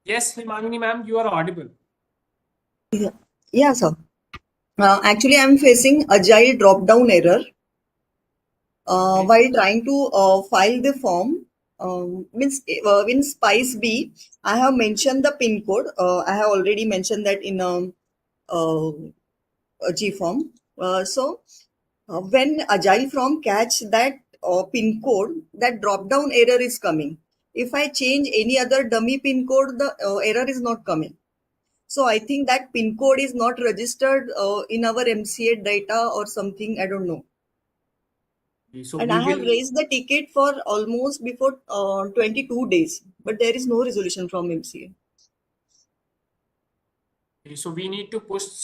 Yes, Himangini ma'am, you are audible. Yeah, sir. Actually, I'm facing agile drop-down error while trying to file the form. In Spice B, I have mentioned the pin code. I have already mentioned that in a G form. When agile form catch that pin code, that drop-down error is coming. If I change any other dummy pin code, the error is not coming. So I think that pin code is not registered in our MCA data or something. I don't know. So and I have raised the ticket for almost before 22 days, but there is no resolution from MCA. So we need to push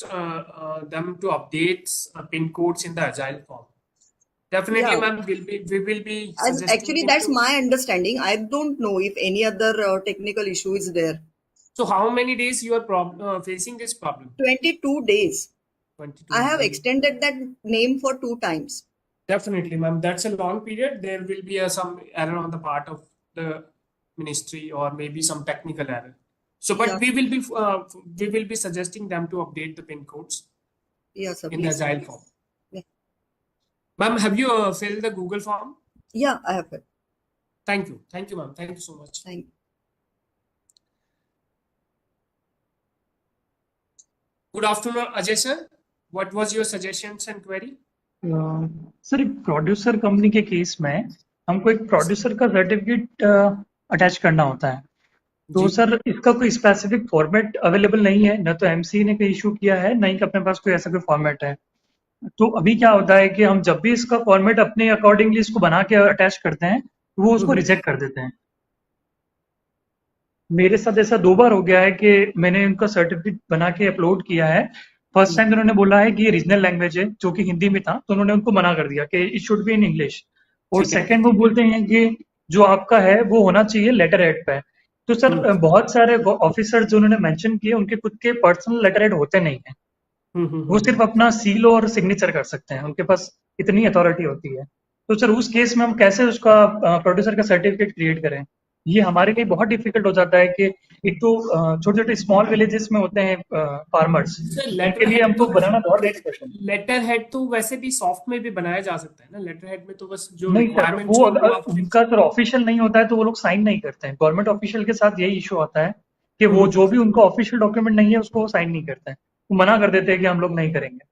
them to update pin codes in the agile form. Definitely, Yeah. ma'am, we will be As suggesting actually, them that's to- my understanding. I don't know if any other technical issue is there. So how many days you are facing this problem? 22 days. 22 I have days. extended that name for 2 times. Definitely, ma'am. That's a long period. There will be some error on the part of the ministry or maybe some technical error. So, but Yeah. we will be suggesting them to update the pin codes Yes, sir, in the please. agile form. Yeah. Ma'am, have you filled the Google form? Yeah, I have it. Thank you. Thank you, ma'am. Thank you so much. Thank you. Good afternoon, Ajay sir. What was your suggestions and query? Sir एक producer company के case में हमको एक producer का certificate attach करना होता है, तो सर इसका कोई स्पेसिफिक फॉर्मेट अवेलेबल नहीं है, न तो एमसी ने कोई इशू किया है, न ही अपने पास कोई ऐसा कोई फॉर्मेट है। तो अभी क्या होता है कि हम जब भी इसका फॉर्मेट अपने अकॉर्डिंगली इसको बना के अटैच करते हैं, वो उसको रिजेक्ट कर देते हैं। मेरे साथ ऐसा 2 बार हो गया है कि मैंने उनका सर्टिफिकेट बना के अपलोड किया है। फर्स्ट टाइम उन्होंने बोला है कि ये रीजनल लैंग्वेज है, जो कि हिंदी में था, तो उन्होंने उनको मना कर दिया कि it should be in English. और ठीक है। सेकंड वो बोलते हैं कि जो आपका है वो होना चाहिए लेटर हेड पे। तो सर बहुत सारे ऑफिसर जो उन्होंने मेंशन किए उनके खुद के पर्सनल लेटर हेड होते नहीं है, वो सिर्फ अपना सील और सिग्नेचर कर सकते हैं, उनके पास इतनी अथॉरिटी होती है। तो सर उस केस में हम कैसे उसका प्रोड्यूसर का सर्टिफिकेट क्रिएट करें? ये हमारे लिए बहुत डिफिकल्ट हो जाता है कि एक तो छोटे छोटे स्मॉल विलेजेस में होते हैं फार्मर्स, उनके लिए हमको बनाना बहुत डिफिकल्ट है। लेटर हेड तो वैसे भी सॉफ्ट में भी बनाया जा सकता है ना, लेटर हेड में तो बस जो नहीं सर, रिक्वायरमेंट वो अगर उनका सर ऑफिशियल नहीं होता है तो वो लोग साइन नहीं करते हैं। गवर्नमेंट ऑफिशियल के साथ यही इशू आता है कि वो जो भी उनका ऑफिशियल डॉक्यूमेंट नहीं है उसको साइन नहीं करते हैं, वो मना कर देते हैं कि हम लोग नहीं करेंगे।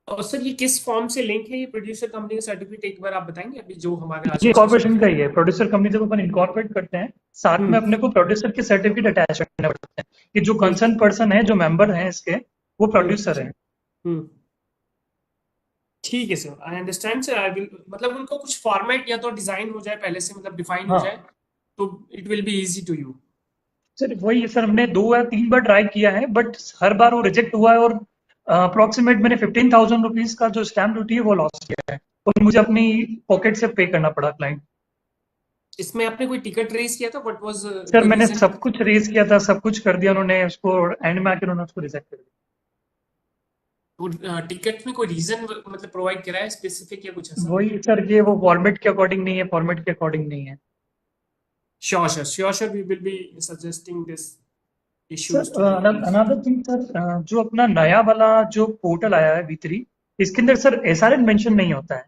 और सर ये किस फॉर्म से लिंक है ये प्रोड्यूसर कंपनी का सर्टिफिकेट, एक बार आप बताएंगे? अभी जो हमारे ये कॉर्पोरेशन का ही है। प्रोड्यूसर कंपनी जब अपन इनकॉर्पोरेट करते हैं, साथ में अपने को प्रोड्यूसर के सर्टिफिकेट अटैच करने पड़ते हैं कि जो कंसर्न पर्सन है, जो मेंबर है इसके, वो प्रोड्यूसर है। ठीक है sir, I understand sir. I will, मतलब उनको कुछ फॉर्मेट या तो डिजाइन हो जाए पहले से, मतलब डिफाइन हो हाँ। जाए, तो it will be easy to you. Sir वही है सर, हमने 2 या 3 बार ट्राई किया है, बट हर बार वो रिजेक्ट हुआ है। और अप्रोक्सीमेट मैंने 15,000 रुपीज का जो स्टैम्प ड्यूटी है वो लॉस किया है, और मुझे अपनी पॉकेट से पे करना पड़ा क्लाइंट। इसमें आपने कोई टिकट रेज किया था? व्हाट वाज सर मैंने सब कुछ रेज किया था, सब कुछ कर दिया उन्होंने, उसको एंड में आके उन्होंने उसको रिजेक्ट कर दिया। टिकट में कोई रीजन मतलब प्रोवाइड करा है स्पेसिफिक या कुछ ऐसा? वही सर, ये वो फॉर्मेट के अकॉर्डिंग नहीं है, फॉर्मेट के अकॉर्डिंग नहीं है। Sure, we will be suggesting this issues to sir another thing sir, जो अपना नया वाला जो पोर्टल आया है V3, इसके अंदर सर SRN मेंशन नहीं होता है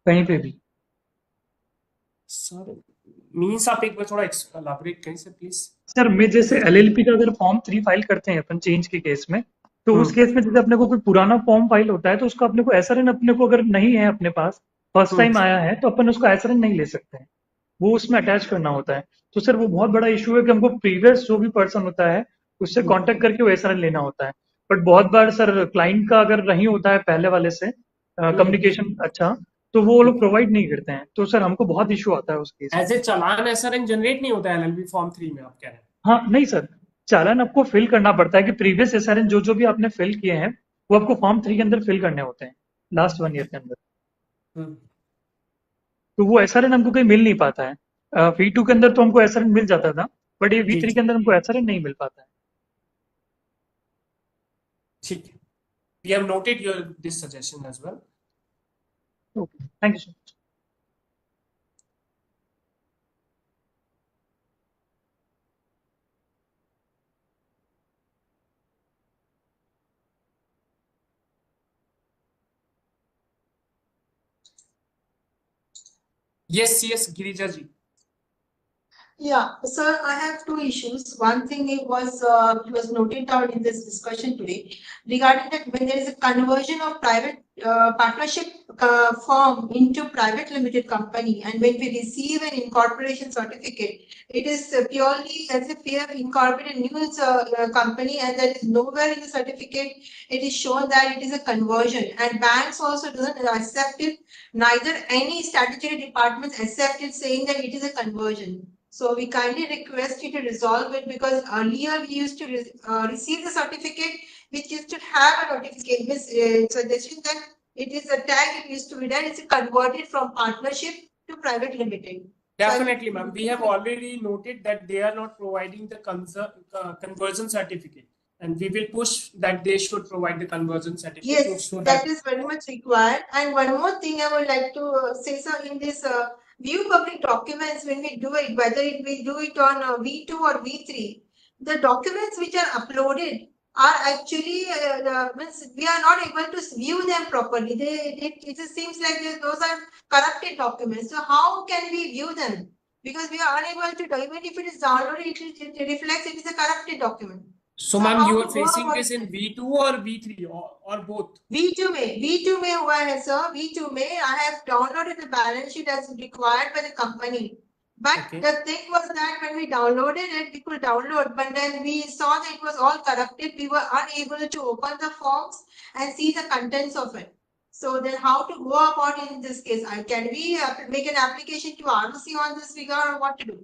कहीं पे भी। सर मींस आप एक बार थोड़ा एलाबोरेट करें सर प्लीज। सर मैं जैसे LLP का अगर फॉर्म 3 फाइल करते हैं अपन चेंज के केस में, तो उस केस में जैसे अपने को कोई पुराना फॉर्म फाइल होता है तो उसका अपने को SRN अपने को अगर नहीं है अपने पास, फर्स्ट टाइम आया है, तो अपन उसका SRN नहीं ले सकते हैं, वो उसमें अटैच करना होता है। तो सर वो बहुत बड़ा इशू है कि हमको प्रीवियस जो भी पर्सन होता है उससे कांटेक्ट करके वो SRN लेना होता है। बट बहुत बार सर क्लाइंट का अगर नहीं होता है पहले वाले से कम्युनिकेशन अच्छा, तो वो लोग प्रोवाइड नहीं करते हैं, तो सर हमको बहुत इशू आता है उस केस में। As a challan SRN generate नहीं होता है LLP फॉर्म 3 में, आप कह रहे हैं? हाँ नहीं सर, चालान आपको फिल करना पड़ता है कि प्रीवियस SRN जो जो भी आपने फिल किए हैं वो आपको फॉर्म 3 के अंदर फिल करने होते हैं लास्ट 1 ईयर के अंदर। तो वो SRN हमको कहीं मिल नहीं पाता है। V2 के अंदर तो हमको SRN मिल जाता था, बट ये V3 के अंदर हमको SRN नहीं मिल पाता है। ठीक है, we have noted your this suggestion as well. Okay, thank you so much. Yes, Girija ji. Yeah, sir, I have two issues. One thing it was noted down in this discussion today regarding that when there is a conversion of private partnership firm into private limited company, and when we receive an incorporation certificate, it is purely as if we have incorporated a new company, and there is nowhere in the certificate it is shown that it is a conversion, and banks also doesn't accept it. Neither any statutory departments accept it, saying that it is a conversion. So we kindly request you to resolve it, because earlier we used to receive the certificate which used to have a notification suggestion that it is a tag, it used to be done, it's converted from partnership to private limited. Definitely, ma'am. We have already noted that they are not providing the conversion certificate, and we will push that they should provide the conversion certificate. Yes, so that is very much required. And one more thing I would like to say, sir, in this view public documents, when we do it, whether we do it on V2 or V3, the documents which are uploaded are actually we are not able to view them properly. It just seems like those are corrupted documents. So how can we view them? Because we are unable to do, even if it is downloaded, it reflects it is a corrupted document. So ma'am, you are facing this in V2 or V3 or both? V2 में हुआ है sir. V2 में I have downloaded the balance sheet as required by the company. But the thing was that when we downloaded it, we could download, but then we saw that it was all corrupted. We were unable to open the forms and see the contents of it. So then how to go about in this case? Can we make an application to ROC on this regard, or what to do?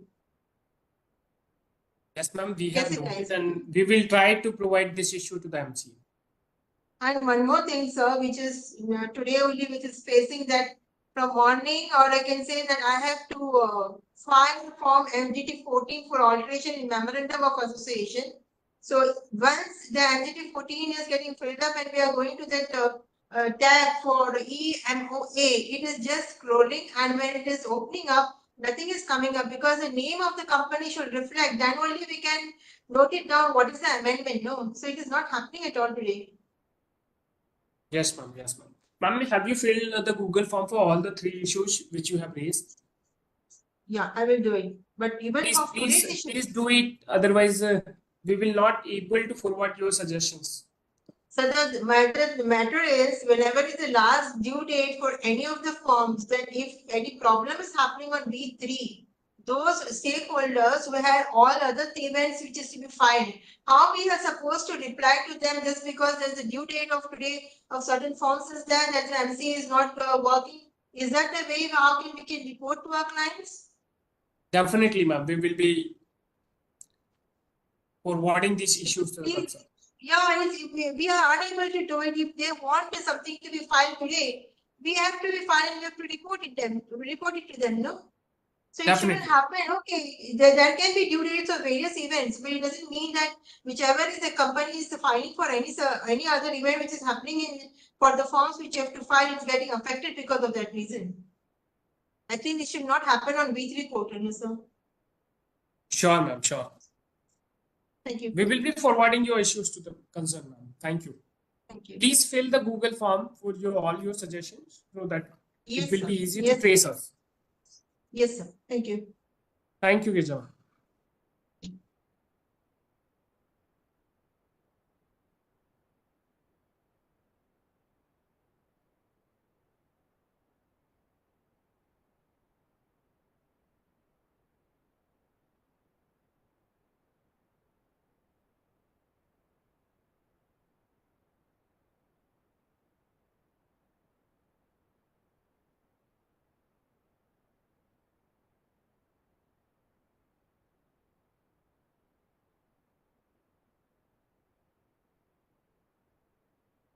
Yes, ma'am, we Yes, have it noted is. and we will try to provide this issue to the MCA. And one more thing, sir, which is today only, which is facing that from morning, or I can say that I have to file form MGT 14 for alteration in memorandum of association. So once the MGT 14 is getting filled up and we are going to that tab for EMOA, it is just scrolling, and when it is opening up, nothing is coming up because the name of the company should reflect. Then only we can note it down what is the amendment. No, so it is not happening at all today. Yes, ma'am. Yes, ma'am. Ma'am, have you filled the Google form for all the 3 issues which you have raised? Yeah, I will do it. But even for today's issue, Please do it. Otherwise, we will not able to forward your suggestions. so the matter is, whenever is the last due date for any of the forms, that if any problem is happening on B3, those stakeholders who had all other events which is to be filed, how we are supposed to reply to them just because there's a due date of today of certain forms is there that the MCA is not working? Is that the way how we can report to our clients? Definitely, ma'am. We will be forwarding these issues to the concern. Yeah, we are unable to do it. If they want something to be filed today, we have to be filed. We have to report it to them, no? So it shouldn't happen. Okay, there can be due dates of various events, but it doesn't mean that whichever is the company is filing for any other event which is happening for the forms which you have to file is getting affected because of that reason. I think it should not happen on B3 portal, no, sir. Sure, ma'am. Sure. Thank you. We will be forwarding your issues to the concern, ma'am. Thank you. Thank you. Please fill the Google form for all your suggestions so that it will be easy to Yes. trace us. Yes, sir. Thank you. Thank you, Gija.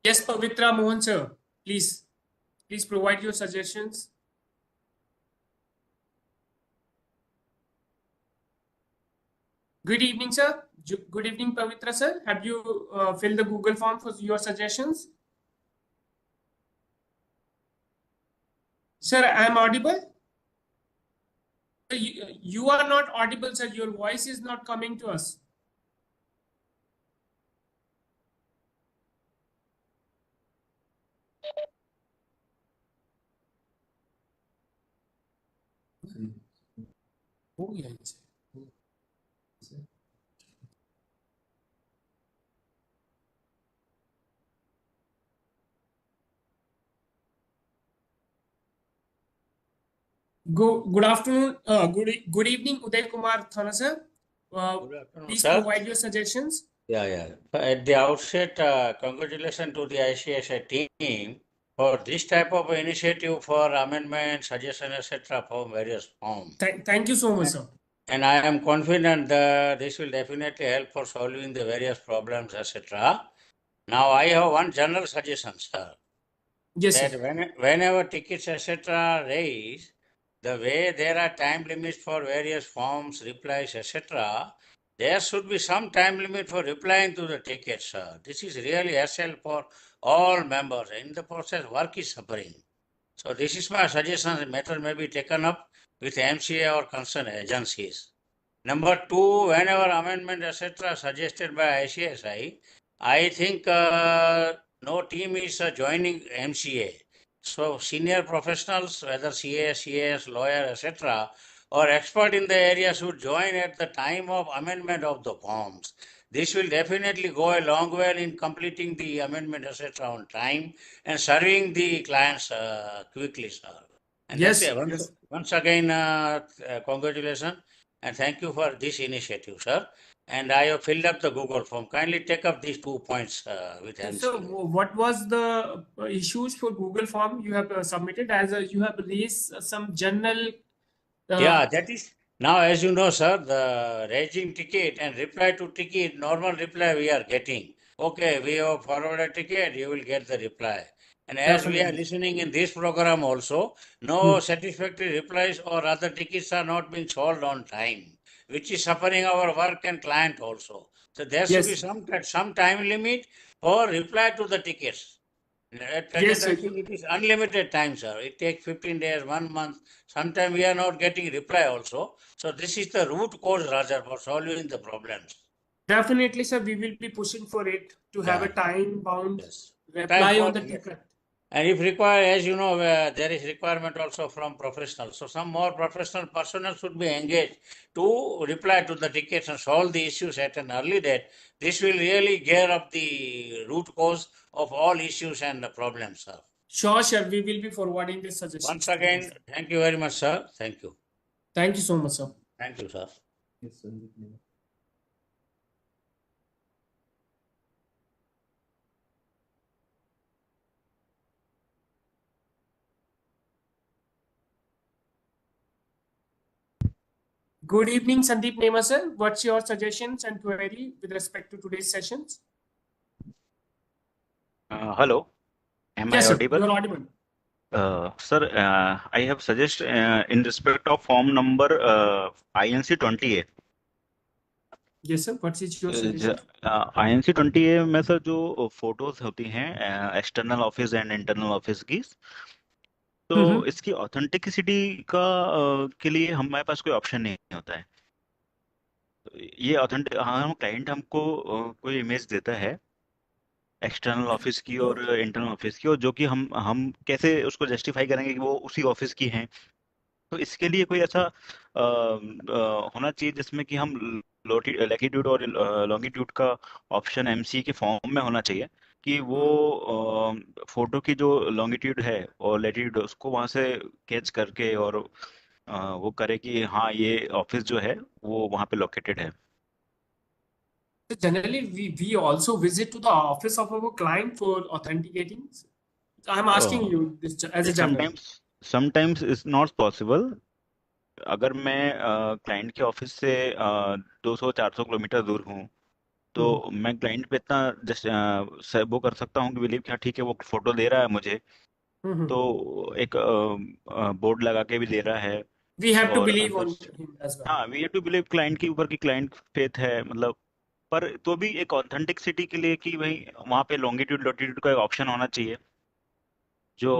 Yes, Pavitra Mohan sir, please provide your suggestions. Good evening, sir. Good evening, Pavitra sir. Have you filled the Google form for your suggestions? Sir, I am audible? You are not audible, sir. Your voice is not coming to us. Oh, yes. Good afternoon. Good evening, Uday Kumar Thana sir. Please sir. provide your suggestions. Yeah. At the outset, congratulations to the ICSI team for this type of initiative for amendment, suggestion, etc. for various forms. Thank you so much, sir. And I am confident that this will definitely help for solving the various problems, etc. Now, I have one general suggestion, sir. Yes, that sir. whenever tickets, etc. raised, the way there are time limits for various forms, replies, etc., there should be some time limit for replying to the tickets, sir. This is really hassle for all members. In the process, work is suffering. So this is my suggestion. The matter may be taken up with MCA or concerned agencies. Number 2, whenever amendment, etc., suggested by ICSI, I think no team is joining MCA. So senior professionals, whether CAS, CAS, lawyer, etc., or expert in the area should join at the time of amendment of the forms. This will definitely go a long way in completing the amendment, etc., on time and serving the clients quickly, sir. And Yes, once again, congratulations and thank you for this initiative, sir. And I have filled up the Google form. Kindly take up these 2 points with MCA. So, what was the issues for Google form you have submitted? As you have raised some general. Yeah, that is Now, as you know, sir, the raising ticket and reply to ticket, normal reply we are getting. Okay, we have forwarded ticket, you will get the reply. And as we are Definitely. listening in this program also, no satisfactory replies or other tickets are not being solved on time, which is suffering our work and client also. So there should be Yes. some time limit for reply to the tickets. At present, Yes, I sir. think it is unlimited time, sir. It takes 15 days, 1 month. Sometimes we are not getting reply also. So this is the root cause, Raja, for solving the problems. Definitely, sir. We will be pushing for it to have a time-bound Time reply for on the ticket. and if required, as you know, there is requirement also from professionals. So some more professional personnel should be engaged to reply to the tickets and solve the issues at an early date. This will really gear up the root cause of all issues and the problems, sir. Sure, sir. We will be forwarding this suggestions. Once again, thank you very much, sir. Thank you. Thank you so much, sir. Thank you, sir. Good evening, Sandeep Nema, sir. What's your suggestions and query with respect to today's sessions? Hello, am Yes, I sir. audible? You're audible. Sir, I have suggest in respect of form number INC 20A. Yes, sir. What is your suggestion? INC 20A में sir जो photos होती हैं external office and internal office की, तो इसकी authenticity का के लिए हमारे पास कोई ऑप्शन नहीं होता है। तो ये ऑथेंटिक हम क्लाइंट हमको कोई इमेज देता है एक्सटर्नल ऑफिस की और इंटरनल ऑफिस की, और जो कि हम कैसे उसको जस्टिफाई करेंगे कि वो उसी ऑफिस की हैं। तो इसके लिए कोई ऐसा होना चाहिए जिसमें कि हम लैटिट्यूड और लॉन्गिट्यूड का ऑप्शन एमसी के फॉर्म में होना चाहिए कि वो फोटो की जो लॉन्गिट्यूड है और लैटिट्यूड उसको वहां से कैच करके और वो करे कि हाँ ये ऑफिस जो है वो वहां पे लोकेटेड है। Generally, we also visit to the office of our client for authenticating. I'm asking you this as a general. Sometimes it's not possible. अगर मैं क्लाइंट के ऑफिस से 200-400 किलोमीटर दूर हूँ तो मैं क्लाइंट पे इतना जस्ट वो कर सकता हूँ कि बिलीव कि हाँ ठीक है वो फोटो दे रहा है मुझे, तो एक बोर्ड लगा के भी दे रहा है। We have to और believe on him as well. हाँ, we have to believe client के ऊपर कि क्लाइंट फेथ है, मतलब पर तो भी एक ऑथेंटिसिटी के लिए कि भाई वहाँ पे लॉन्गिट्यूड लैटिट्यूड का एक ऑप्शन होना चाहिए जो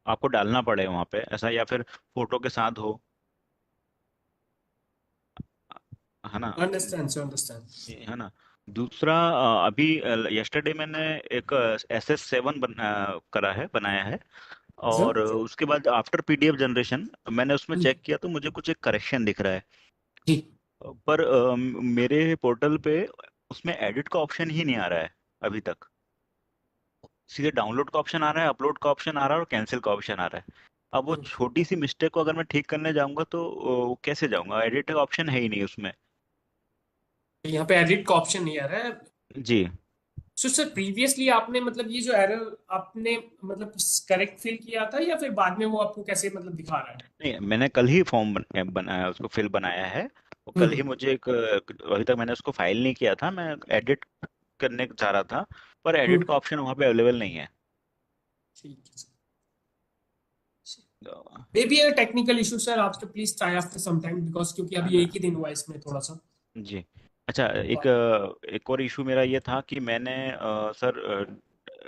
आपको डालना पड़े वहाँ पे ऐसा, या फिर फोटो के साथ हो, है ना? Understand, sir, understand. है ना? दूसरा अभी यस्टरडे मैंने एक SS7 बनाया है, और उसके बाद आफ्टर पीडीएफ जनरेशन मैंने उसमें चेक किया तो मुझे कुछ एक करेक्शन दिख रहा है, पर मेरे पोर्टल पे उसमें एडिट का ऑप्शन ही नहीं आ रहा है अभी तक। सीधे डाउनलोड का ऑप्शन आ रहा है, अपलोड का ऑप्शन आ रहा है और कैंसिल का ऑप्शन आ रहा है। अब वो छोटी सी मिस्टेक को अगर मैं ठीक करने जाऊंगा तो कैसे जाऊंगा? एडिट का ऑप्शन है ही नहीं उसमें। यहाँ पे एडिट का ऑप्शन नहीं आ रहा है जी। सो सर प्रीवियसली आपने मतलब ये जो एरर आपने मतलब करेक्ट फिल किया था या फिर बाद में वो आपको कैसे मतलब दिखा रहा है? नहीं, मैंने कल ही फॉर्म बनाया, उसको फिल बनाया है, और कल ही मुझे एक अभी तक मैंने उसको फाइल नहीं किया था, मैं एडिट करने चाह रहा था, पर एडिट का ऑप्शन वहाँ पे अवेलेबल नहीं है। ठीक है may be a technical issue sir, आप तो please try after some time because क्योंकि अभी एक ही दिन हुआ इसमें थोड़ा सा। जी। अच्छा, एक और इशू मेरा ये था कि मैंने सर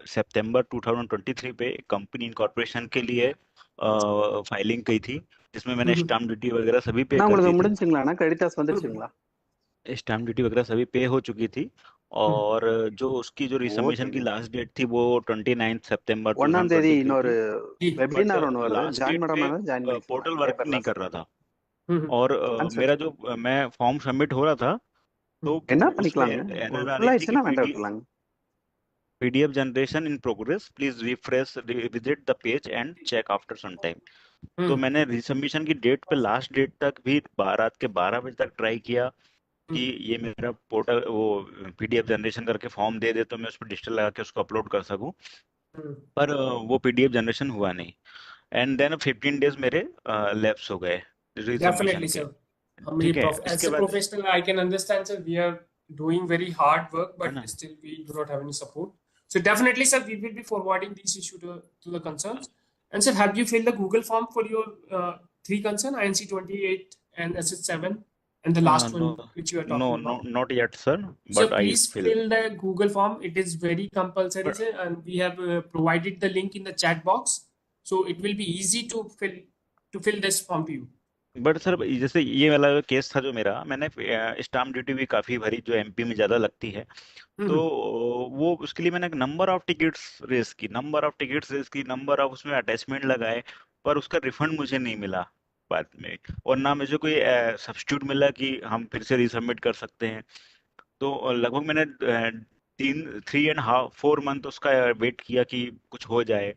सितंबर 2023 पे कंपनी इनकॉर्पोरेशन के लिए फाइलिंग की थी जिसमें मैंने स्टाम्प ड्यूटी वगैरह सभी पे कर दी थी। स्टाम्प ड्यूटी वगैरह सभी पे हो चुकी थी, और जो उसकी जो रिसबमिशन की लास्ट डेट थी वो 29 सितंबर 2023 पोर्टल वर्क नहीं कर रहा था, और मेरा जो मैं फॉर्म सबमिट हो रहा था तो एरर आ रही थी कि PDF generation in progress, please refresh visit the page and check after some time. तो मैंने रिसबमिशन की डेट पे लास्ट डेट तक भी रात के 12 बजे तक ट्राई किया कि ये मेरा पोर्टल वो पीडीएफ जनरेशन करके फॉर्म दे दे तो मैं उस पर डिजिटल लगा के उसको अपलोड कर सकूं, पर वो पीडीएफ जनरेशन हुआ नहीं, एंड देन 15 डेज मेरे लैप्स हो गए Definitely, के। sir. ठीक है, As उसके a बाद professional, I can understand, sir. We are doing very hard work, है but ना? still we do not have any support. So definitely, sir, we will be forwarding this issue to the concerns. And sir, have you filled the Google form for your three concern, INC 28 and SS7, and the last No, one which you are talking about? not yet, sir. So But I please fill. fill the Google form. It is very compulsory, But, sir, and we have provided the link in the chat box, so it will be easy to fill this form to you. But sir जैसे ये वाला case था जो मेरा, मैंने stamp duty भी काफी भरी जो एमपी में ज्यादा लगती है, तो वो उसके लिए मैंने नंबर ऑफ टिकट्स रेस की, नंबर ऑफ उसमें अटैचमेंट लगाए, पर उसका रिफंड मुझे नहीं मिला बाद में, और ना मुझे कोई सब्स्टिट्यूट मिला कि हम फिर से रिसबमिट कर सकते हैं। तो लगभग मैंने 3.5-4 मंथ उसका वेट किया कि कुछ हो जाए,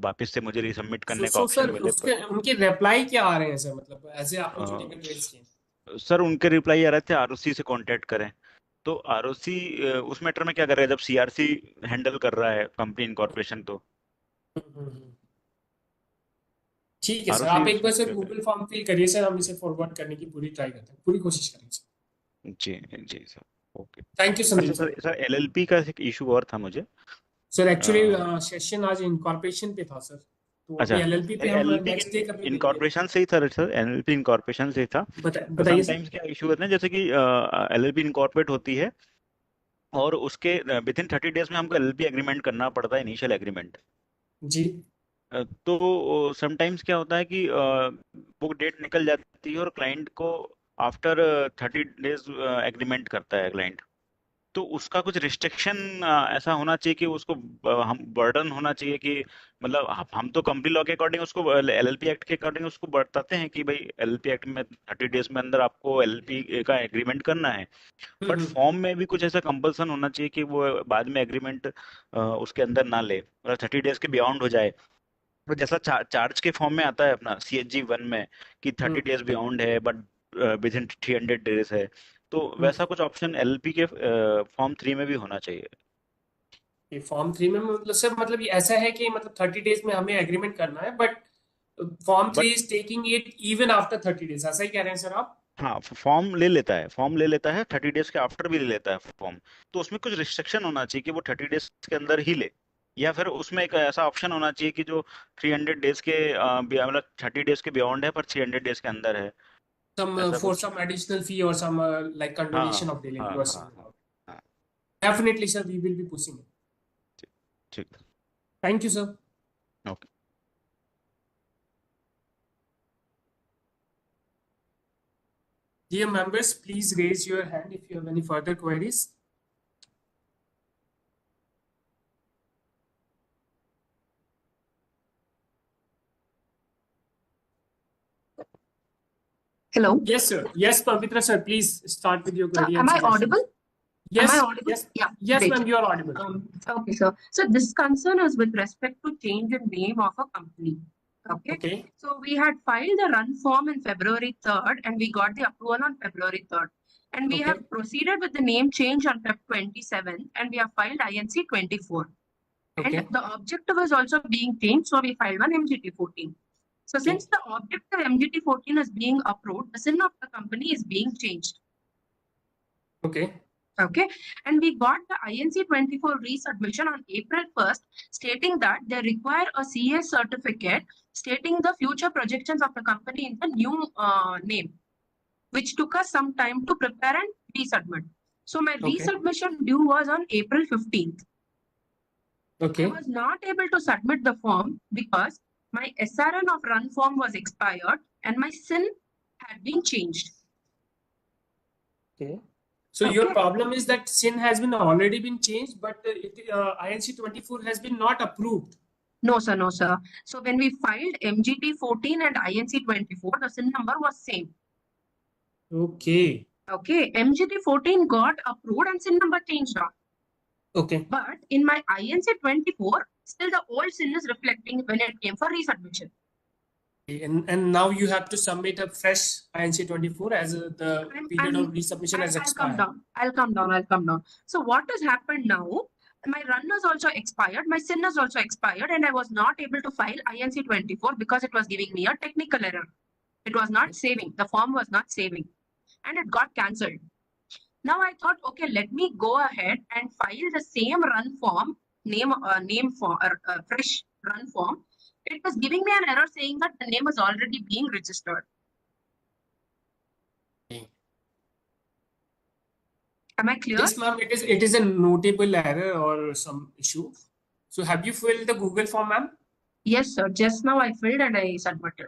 वापस से मुझे रिसबमिट करने का ऑप्शन सर मिले। उनके रिप्लाई क्या आ रहे हैं सर, मतलब ऐसे आपने जो टिकट रेज किए? सर उनके रिप्लाई आ रहे थे आरओसी से कांटेक्ट करें, तो आरओसी उस मैटर में क्या करेगा जब सीआरसी हैंडल कर रहा है कंपनी इनकॉर्पोरेशन, तो ठीक है सर, आप एक बार सर गूगल फॉर्म फिल करिए सर, हम इसे फॉरवर्ड करने की पूरी ट्राई करते हैं, पूरी कोशिश करेंगे सर। जी सर, ओके, थैंक यू अच्छा सर एलएलपी का एक इशू और था मुझे सर। एक्चुअली सेशन आज इनकॉर्पोरेशन पे था सर, तो अच्छा, एलएलपी पे हम नेक्स्ट डे कभी इनकॉर्पोरेशन से ही था सर, एलएलपी इनकॉर्पोरेशन से ही था। बताइए समटाइम्स क्या इशू होता है, जैसे कि एलएलपी इनकॉर्पोरेट होती है और उसके विद इन 30 डेज में हमको एलएलपी एग्रीमेंट करना पड़ता है, इनिशियल एग्रीमेंट जी। तो समटाइम्स क्या होता है कि बुक डेट निकल जाती है और क्लाइंट को आफ्टर 30 डेज एग्रीमेंट करता है क्लाइंट, तो उसका कुछ रिस्ट्रिक्शन ऐसा होना चाहिए कि उसको हम बर्डन होना चाहिए कि मतलब हम तो कंपनी लॉ के अकॉर्डिंग उसको एलएलपी एक्ट के अकॉर्डिंग उसको बताते हैं कि भाई एलएलपी एक्ट में 30 डेज में अंदर आपको एलएलपी का एग्रीमेंट करना है, बट फॉर्म में भी कुछ ऐसा कंपल्सन होना चाहिए कि वो बाद में एग्रीमेंट उसके अंदर ना ले, मतलब 30 डेज के बियॉन्ड हो जाए, तो जैसा चार्ज के फॉर्म में आता है अपना CHG 1 में कि 30 डेज बियॉन्ड है बट विद इन 300 डेज है, तो वैसा कुछ ऑप्शन एलएलपी के फॉर्म 3 में भी होना चाहिए। ये फॉर्म 3 में मतलब सर, मतलब ये ऐसा है कि मतलब 30 डेज में हमें एग्रीमेंट करना है, but form 3 is taking it even after 30 days, ऐसा ही कह रहे हैं सर आप? हाँ, फॉर्म ले लेता है 30 डेज के आफ्टर भी ले लेता है फॉर्म, तो उसमें कुछ रिस्ट्रिक्शन होना चाहिए कि वो 30 डेज के अंदर ही ले, या फिर उसमें एक ऐसा ऑप्शन होना चाहिए कि जो 300 डेज के मतलब 30 डेज के बियॉन्ड है पर 300 डेज के अंदर है, for some additional fee or some like condonation of dealing you are saying about. Definitely sir, we will be pushing it. ठीक, thank you sir. Okay. Dear members, please raise your hand if you have any further queries. Hello. Yes sir. Yes Pavitra sir, please start with your query. Am I audible? Yes. Am I audible? Yes. Yeah. Yes great. ma'am, you are audible. Okay, sir. So this concern is with respect to change in name of a company. Okay. So we had filed the run form in February 3rd and we got the approval on February 3rd. And we have proceeded with the name change on Feb 27 and we have filed INC 24. And the objective is also being changed, so we filed one MGT 14. So since the objective MGT 14 is being approved, the SIN of the company is being changed. Okay. And we got the INC 24 resubmission on April 1st, stating that they require a CA certificate stating the future projections of the company in the new name, which took us some time to prepare and resubmit. So my resubmission due was on April 15th. I was not able to submit the form because my SRN of run form was expired and my SIN had been changed. So your problem is that SIN has been already been changed, but INC 24 has been not approved. No sir, no sir. So when we filed MGT 14 and INC 24, the SIN number was same. Okay. MGT 14 got approved and SIN number changed off. But in my INC 24, still the old SIN is reflecting when it came for resubmission. And now you have to submit a fresh INC 24 as the period of resubmission has expired. I'll come down. So what has happened now? My run is also expired, my SIN is also expired, and I was not able to file INC 24 because it was giving me a technical error. It was not saving. The form was not saving, and it got cancelled. Now I thought, okay, let me go ahead and file the same run form, name form, fresh run form. It was giving me an error saying that the name was already being registered. Am I clear? Yes, ma'am. It is a notable error or some issue. So have you filled the Google form, ma'am? Yes, sir. Just now I filled and I submitted.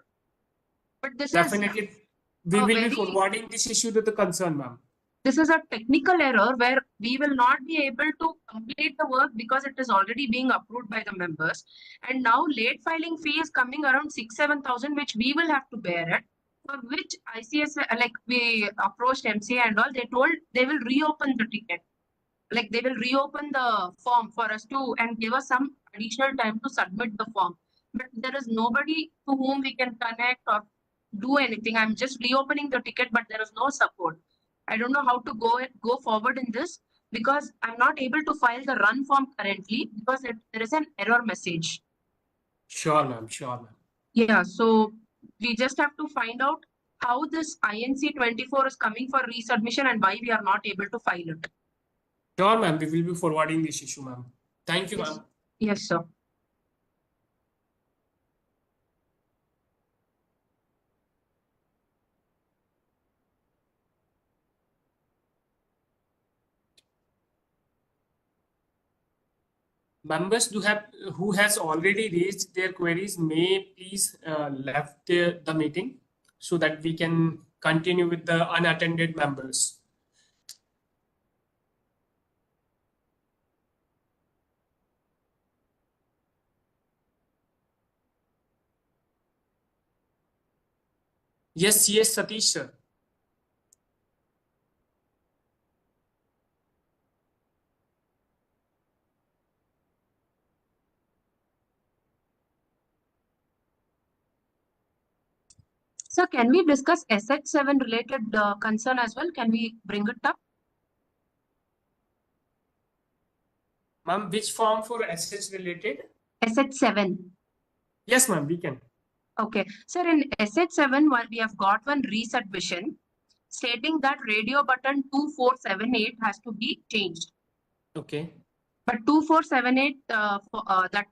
But this Definitely, is we a will be very forwarding this issue to the concern, ma'am. this is a technical error where we will not be able to complete the work because it is already being approved by the members. And now late filing fee is coming around 6,000-7,000, which we will have to bear it. For which ICS, like we approached MCA and all, they told they will reopen the ticket. Like they will reopen the form for us to and give us some additional time to submit the form. But there is nobody to whom we can connect or do anything. I'm just reopening the ticket, but there is no support. I don't know how to go forward in this because I'm not able to file the run form currently because there is an error message. Sure, ma'am. Sure, ma'am. Yeah, so we just have to find out how this INC 24 is coming for resubmission and why we are not able to file it. Sure, ma'am. We will be forwarding this issue, ma'am. Thank you, Yes. ma'am. Yes, sir. Members who has already raised their queries may please left the meeting so that we can continue with the unattended members. Yes, Satish, sir. So can we discuss SH7 related concern as well? Can we bring it up? Ma'am, which form for SS related? SH7. Yes, ma'am, we can. Okay. Sir, in SH7, we have got one resubmission stating that radio button 2478 has to be changed. Okay. But 2478, that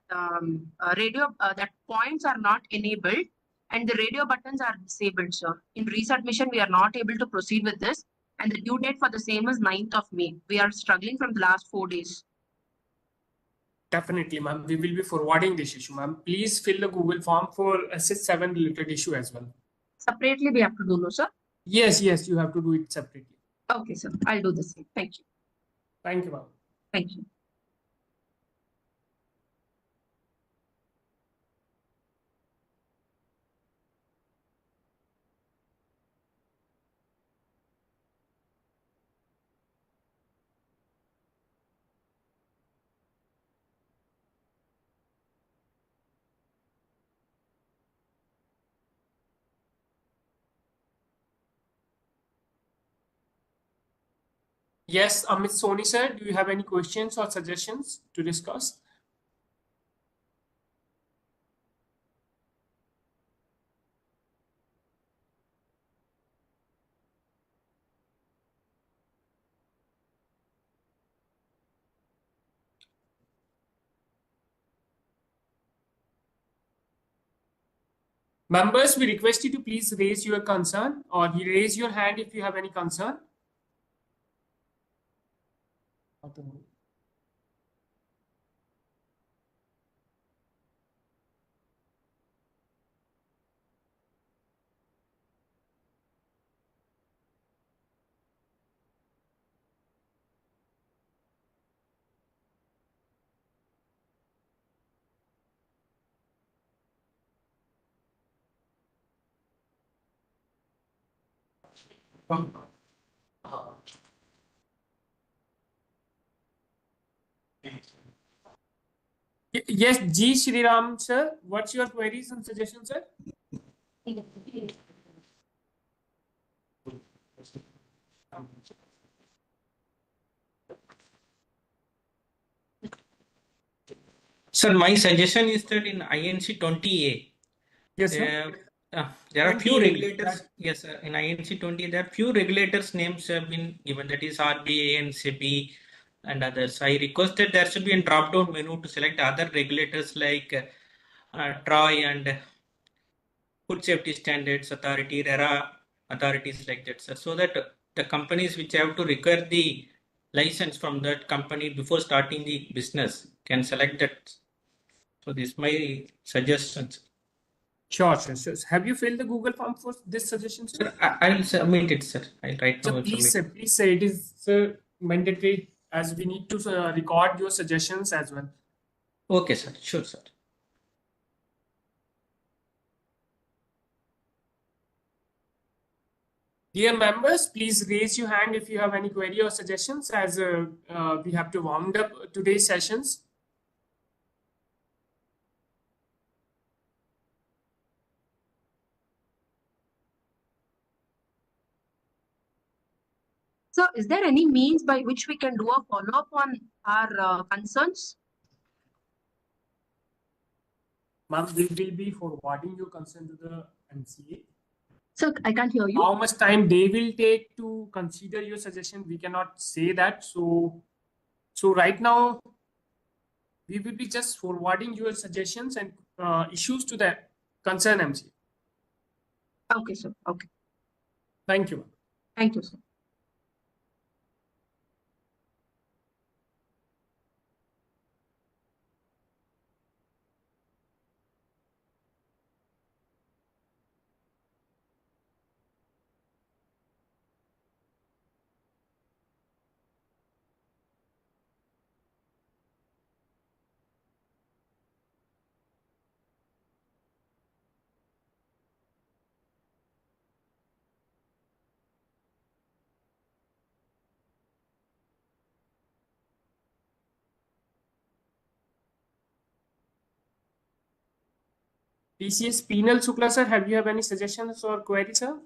points are not enabled and the radio buttons are disabled, sir. In resubmission, we are not able to proceed with this. And the due date for the same is 9th of May. We are struggling from the last 4 days. Definitely, ma'am. We will be forwarding this issue, ma'am. Please fill the Google form for SS7 related issue as well. Separately, we have to do, no, sir? Yes, you have to do it separately. Okay, sir. I'll do the same. Thank you. Thank you, ma'am. Thank you. Yes, Amit Soni, sir, do you have any questions or suggestions to discuss? Members, we request you to please raise your concern or raise your hand if you have any concern. Yes, G. Shriram, sir. What's your queries and suggestions, sir? Sir, my suggestion is that in INC 20A, yes, sir. There are 20 few only. regulators. Yes, sir. In INC 20, there are few regulators' names have been given. That is RBI and SEBI and others. I requested there should be a drop-down menu to select other regulators like TROI and Food Safety Standards Authority, RERA authorities like that, sir. So that the companies which have to require the license from that company before starting the business can select that. So this is my suggestions. Sure. Have you filled the Google form for this suggestion, sir? I will submit it, sir. Right now. So please say it is mandatory, as we need to record your suggestions as well. Okay, sir. Sure, sir. Dear members, please raise your hand if you have any query or suggestions, as we have to round up today's sessions. So is there any means by which we can do a follow-up on our concerns? Ma'am, we will be forwarding your concern to the MCA. Sir, I can't hear you. How much time they will take to consider your suggestion, we cannot say that. So right now, we will be just forwarding your suggestions and issues to the concerned MCA. Okay, sir. Okay. Thank you. Thank you, sir. TCS Penal Shukla sir, have you have any suggestions or queries, sir?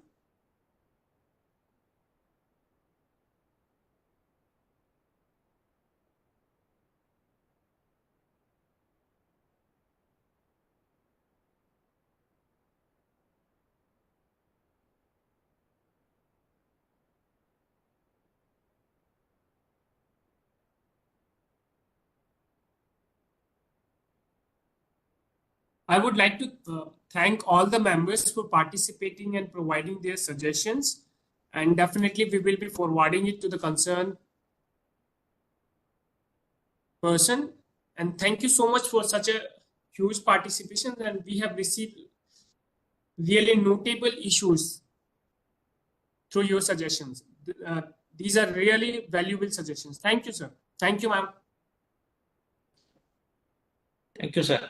I would like to thank all the members for participating and providing their suggestions, and definitely we will be forwarding it to the concerned person. And thank you so much for such a huge participation, and we have received really notable issues through your suggestions. These are really valuable suggestions. Thank you, sir. Thank you, ma'am. Thank you, sir.